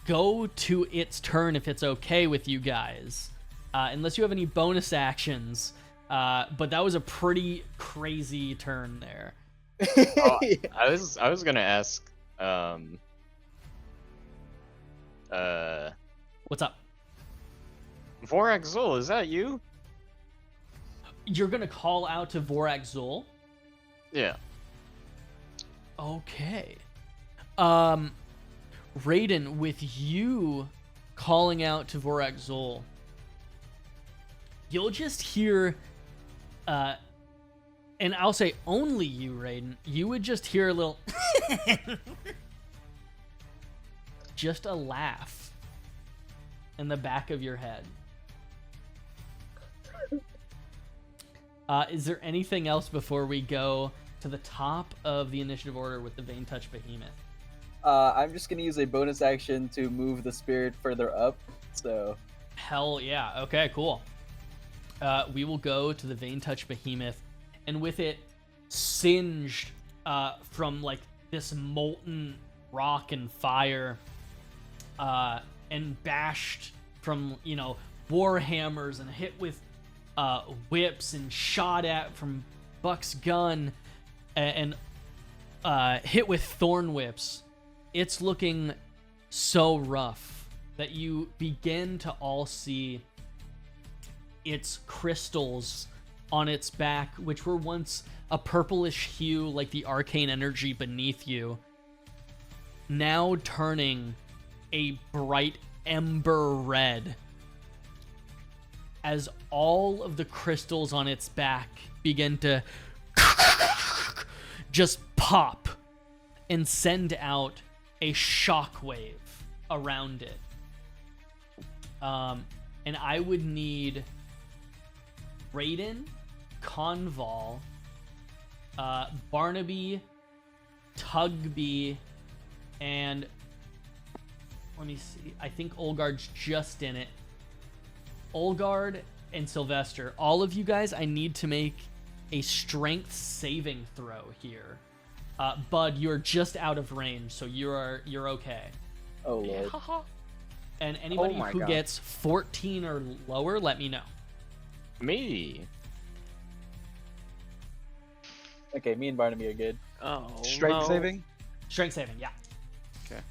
go to its turn if it's okay with you guys. Unless you have any bonus actions. But that was a pretty crazy turn there. I was gonna ask, What's up? Vorak Zul, is that you? You're gonna call out to Vorak Zul? Yeah. Okay. Raiden, with you calling out to Vorak Zul, you'll just hear and I'll say only you, Raiden, you would just hear a little just a laugh in the back of your head. Is there anything else before we go to the top of the initiative order with the Vein Touch Behemoth? I'm just gonna use a bonus action to move the spirit further up. So. Hell yeah. Okay, cool. We will go to the Vein Touch Behemoth, and with it singed from like this molten rock and fire, and bashed from, you know, war hammers and hit with whips and shot at from Buck's gun and hit with thorn whips. It's looking so rough that you begin to all see its crystals on its back, which were once a purplish hue like the arcane energy beneath you, now turning a bright ember red as all of the crystals on its back begin to just pop and send out a shockwave around it. And I would need Raiden, Conval, Barnaby, Tugby, and let me see. I think Olgard's just in it. Olgard and Sylvester, all of you guys, I need to make a strength saving throw here. Bud, you're just out of range, so you're okay. Oh lord. And anybody my who God. gets 14 or lower, let me know. Me. Okay, me and Barnaby are good. Oh, Strength no. saving? Strength saving, yeah. Okay.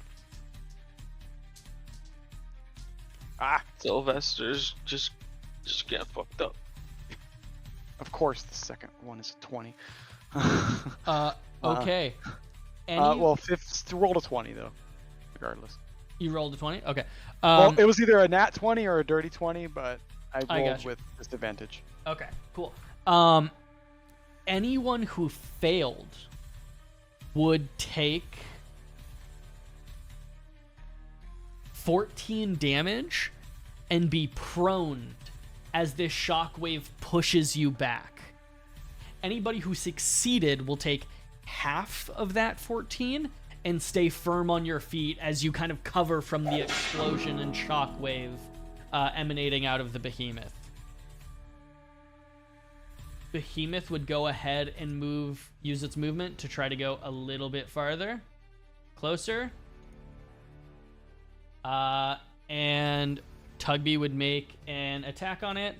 Sylvester's just get fucked up. Of course, the second one is a 20. Okay. Well, fifth rolled a 20 though, regardless. You rolled a 20? Okay. Well, it was either a nat 20 or a dirty 20, but I I rolled gotcha. with disadvantage. Okay, cool. Anyone who failed would take 14 damage and be prone as this shockwave pushes you back. Anybody who succeeded will take half of that 14 and stay firm on your feet as you kind of cover from the explosion and shockwave emanating out of the behemoth. Behemoth would go ahead and use its movement to try to go a little bit farther, closer. And Tugby would make an attack on it.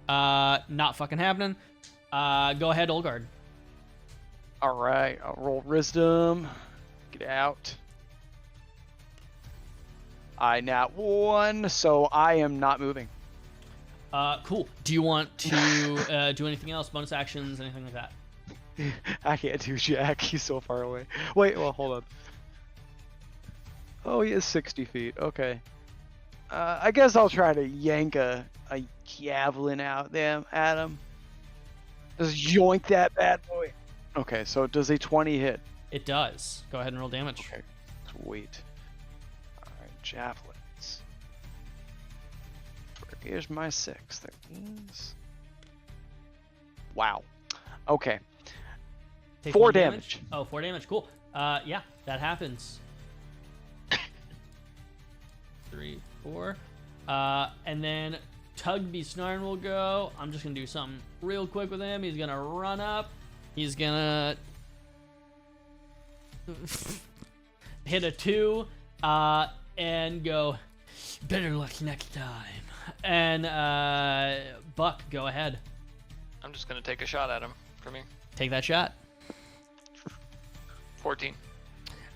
Not fucking happening. Go ahead, Olgard. All right, I'll roll wisdom. Get out. I nat 1, so I am not moving. Cool. Do you want to do anything else? Bonus actions, anything like that? I can't do jack. He's so far away. Wait, well, hold on. Oh, he is 60 feet. Okay. I guess I'll try to yank a javelin out there at him. Just yoink that bad boy. Okay, so does a 20 hit? It does. Go ahead and roll damage. Okay, sweet. Alright, javelins. Here's my 6. There it is. Wow. Okay. Take 4 1 damage. Oh, 4 damage. Cool. Yeah, that happens. 3, 4. And then Tugby Snarn will go. I'm just going to do something real quick with him. He's going to run up. He's going to hit a 2 and go, better luck next time. And Buck, go ahead. I'm just gonna take a shot at him from here. Take that shot. 14.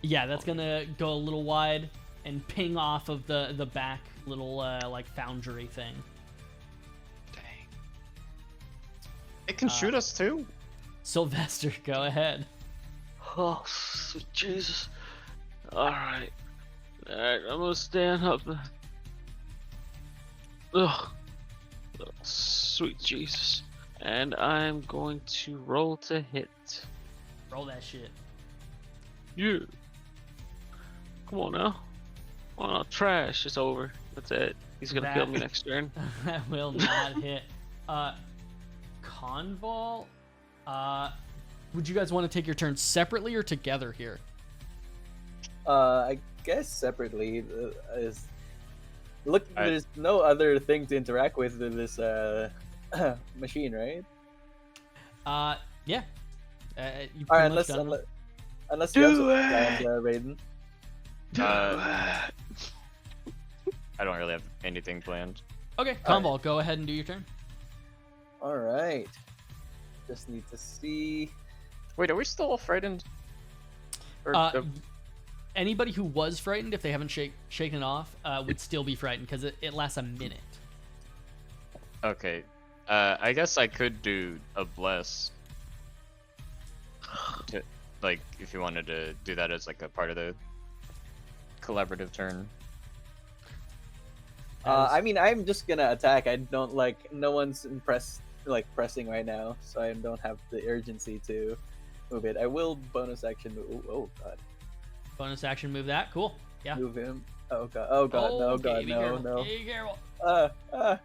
Yeah, that's going to go a little wide and ping off of the back little like foundry thing. Dang. It can shoot us too. Sylvester, go ahead. Oh, sweet Jesus. Alright. Alright, I'm gonna stand up. Ugh. Oh, sweet Jesus. And I'm going to roll to hit. Roll that shit. Yeah. Come on now. Oh no, trash. It's over. That's it. He's gonna kill me next turn. That will not hit. Conval, would you guys want to take your turns separately or together here? I guess separately. There's no other thing to interact with than this machine, right? Yeah. You All right, pretty much done it. unless you have something planned, Raiden. I don't really have anything planned. Okay, Conval, go ahead and do your turn. All right. Just need to see. Wait, are we still all frightened? Or, Anybody who was frightened, if they haven't shaken it off, would still be frightened because it lasts a minute. Okay. I guess I could do a bless. Like, if you wanted to do that as like a part of the collaborative turn. I mean, I'm just gonna attack. I don't like. No one's pressing right now, so I don't have the urgency to move it. I will bonus action move. Oh god. Bonus action move that. Cool. Yeah. Move him. Oh god. Oh god. No god. Okay, be No. careful. No. Be careful.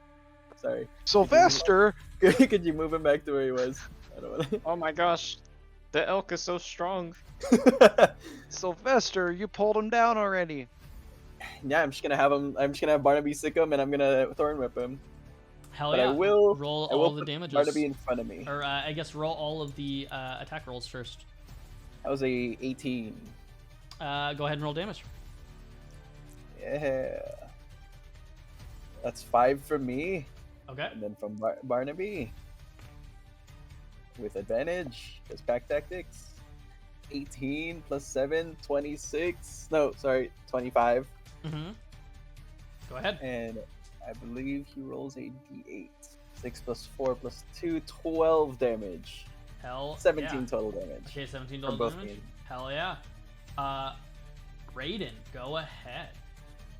Sorry. Sylvester. Could you move him back to where he was? I don't want to. Oh my gosh. The elk is so strong. Sylvester, you pulled him down already. Yeah, I'm just gonna have Barnaby sick him, and I'm gonna thorn whip him. Hell But yeah. I will roll I will all the put damages. Barnaby in front of me. Or I guess roll all of the attack rolls first. That was a 18. Go ahead and roll damage. Yeah. That's 5 from me, Okay. and then from Barnaby. With advantage, because pack tactics. 18 plus 7, 26. No, sorry, 25. Mm-hmm. Go ahead. And I believe he rolls a d8. 6 plus 4 plus 2, 12 damage. Hell 17 yeah. total damage. Okay, 17 From total both damage. games. Hell yeah. Raiden, go ahead.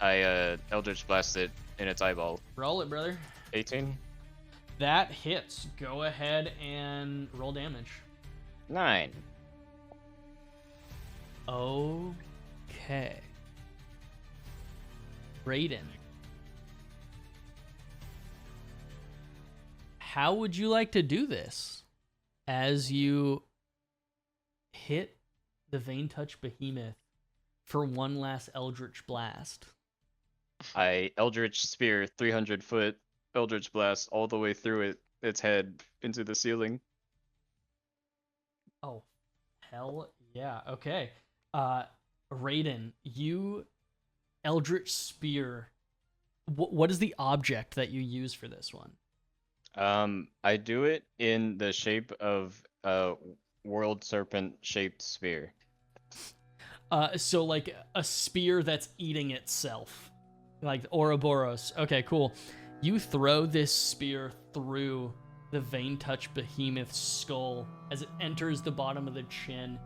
I Eldritch Blasted in its eyeball. Roll it, brother. 18? That hits. Go ahead and roll damage. 9. Okay. Raiden. How would you like to do this? As you hit the Vein Touch Behemoth for one last Eldritch Blast. I Eldritch Spear 300 foot Eldritch Blast all the way through its head into the ceiling. Oh, hell yeah. Okay. Raiden, you Eldritch Spear. What is the object that you use for this one? I do it in the shape of a world serpent shaped spear. So like a spear that's eating itself. Like Ouroboros. Okay, cool. You throw this spear through the Vein Touch Behemoth's skull as it enters the bottom of the chin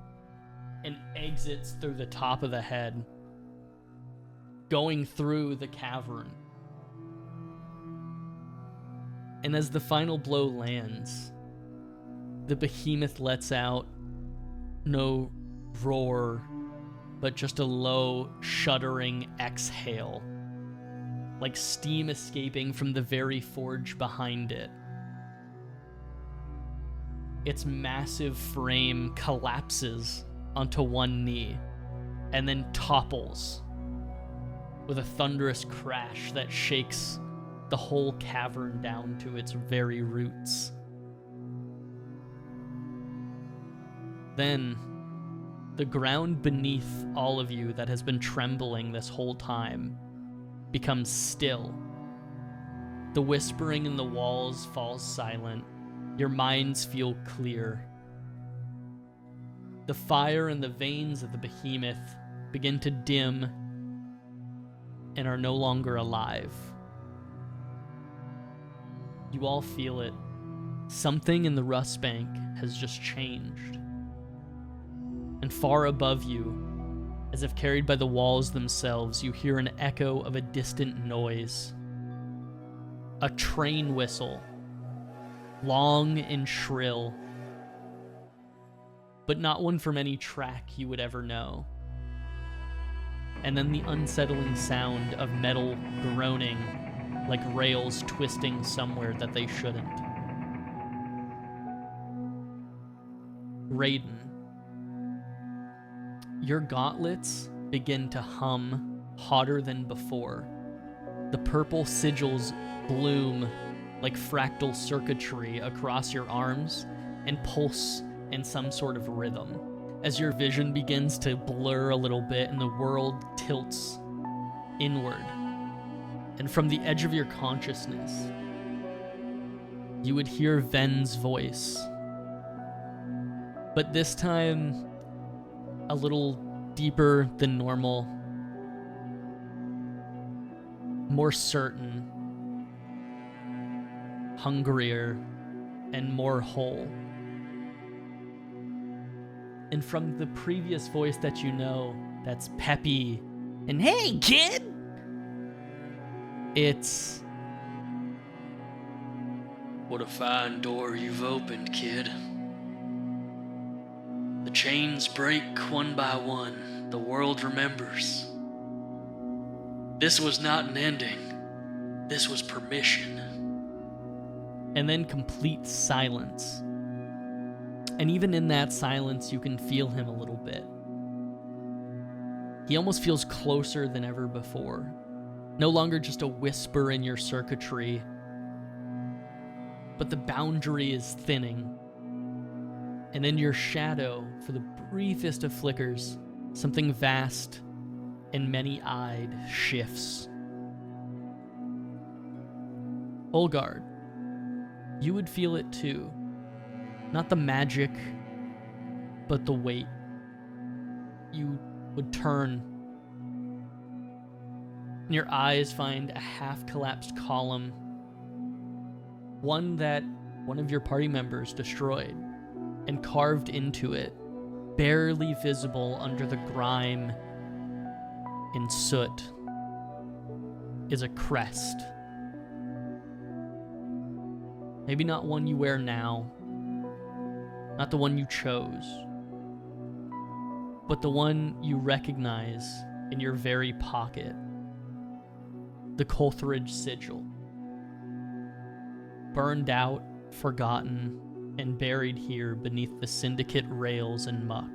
and exits through the top of the head, going through the cavern. And as the final blow lands, the behemoth lets out no roar, but just a low, shuddering exhale, like steam escaping from the very forge behind it. Its massive frame collapses onto one knee and then topples with a thunderous crash that shakes the whole cavern down to its very roots. Then, the ground beneath all of you that has been trembling this whole time becomes still. The whispering in the walls falls silent. Your minds feel clear. The fire in the veins of the behemoth begin to dim and are no longer alive. You all feel it. Something in the rust bank has just changed. And far above you, as if carried by the walls themselves, you hear an echo of a distant noise. A train whistle long and shrill, but not one from any track you would ever know. And then the unsettling sound of metal groaning, like rails twisting somewhere that they shouldn't. Raiden, your gauntlets begin to hum hotter than before. The purple sigils bloom like fractal circuitry across your arms and pulse in some sort of rhythm. As your vision begins to blur a little bit and the world tilts inward. And from the edge of your consciousness, you would hear Ven's voice. But this time, a little deeper than normal, more certain, hungrier, and more whole. And from the previous voice that you know, that's peppy, and hey, kid! It's... What a fine door you've opened, kid. The chains break one by one. The world remembers. This was not an ending. This was permission. And then complete silence. And even in that silence, you can feel him a little bit. He almost feels closer than ever before. No longer just a whisper in your circuitry, but the boundary is thinning. And in your shadow, for the briefest of flickers, something vast and many-eyed shifts. Olgard, you would feel it too. Not the magic, but the weight. You would turn, and your eyes find a half-collapsed column, one that one of your party members destroyed, and carved into it, barely visible under the grime and soot, is a crest. Maybe not one you wear now, not the one you chose, but the one you recognize in your very pocket. The Kolthridge sigil. Burned out, forgotten, and buried here beneath the Syndicate rails and muck.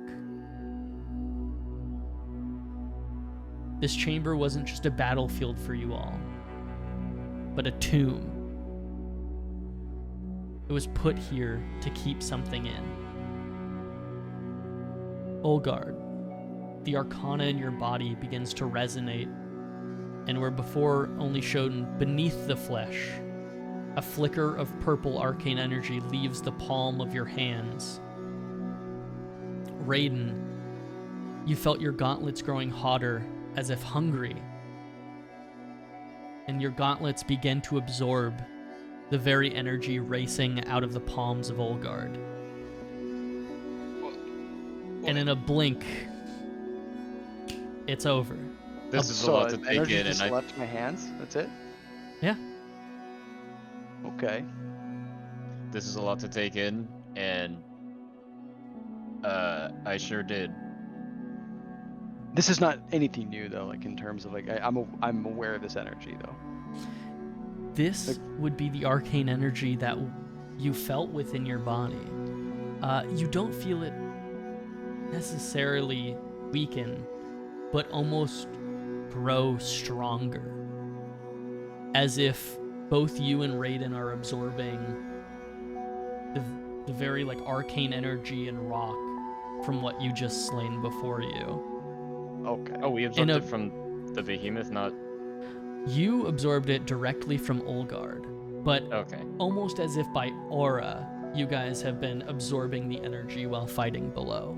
This chamber wasn't just a battlefield for you all, but a tomb. It was put here to keep something in. Olgard, the arcana in your body begins to resonate, and where before only shown beneath the flesh, a flicker of purple arcane energy leaves the palm of your hands. Raiden, you felt your gauntlets growing hotter, as if hungry, and your gauntlets began to absorb the very energy racing out of the palms of Olgard. And in a blink, it's over. This is a lot to take energy in, just and I left my hands. That's it. Yeah. Okay. this is a lot to take in, and I sure did. This is not anything new though, like in terms of like I'm aware of this energy though. This would be the arcane energy that you felt within your body. You don't feel it necessarily weaken, but almost grow stronger. As if both you and Raiden are absorbing the very like arcane energy and rock from what you just slain before you. Okay. Oh, we absorbed it from the behemoth, not... You absorbed it directly from Olgard, but Okay. almost as if by aura, you guys have been absorbing the energy while fighting below.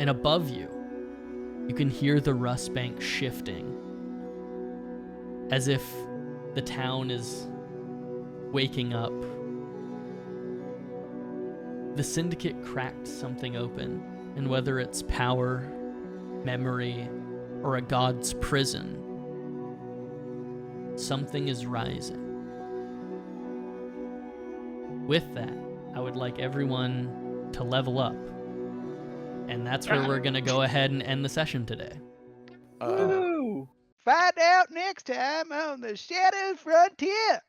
And above you, you can hear the rust bank shifting, as if the town is waking up. The Syndicate cracked something open, and whether it's power, memory, or a god's prison, something is rising. with that, I would like everyone to level up. And that's where we're going to go ahead and end the session today. Woo! Find out next time on the Shadow Frontier.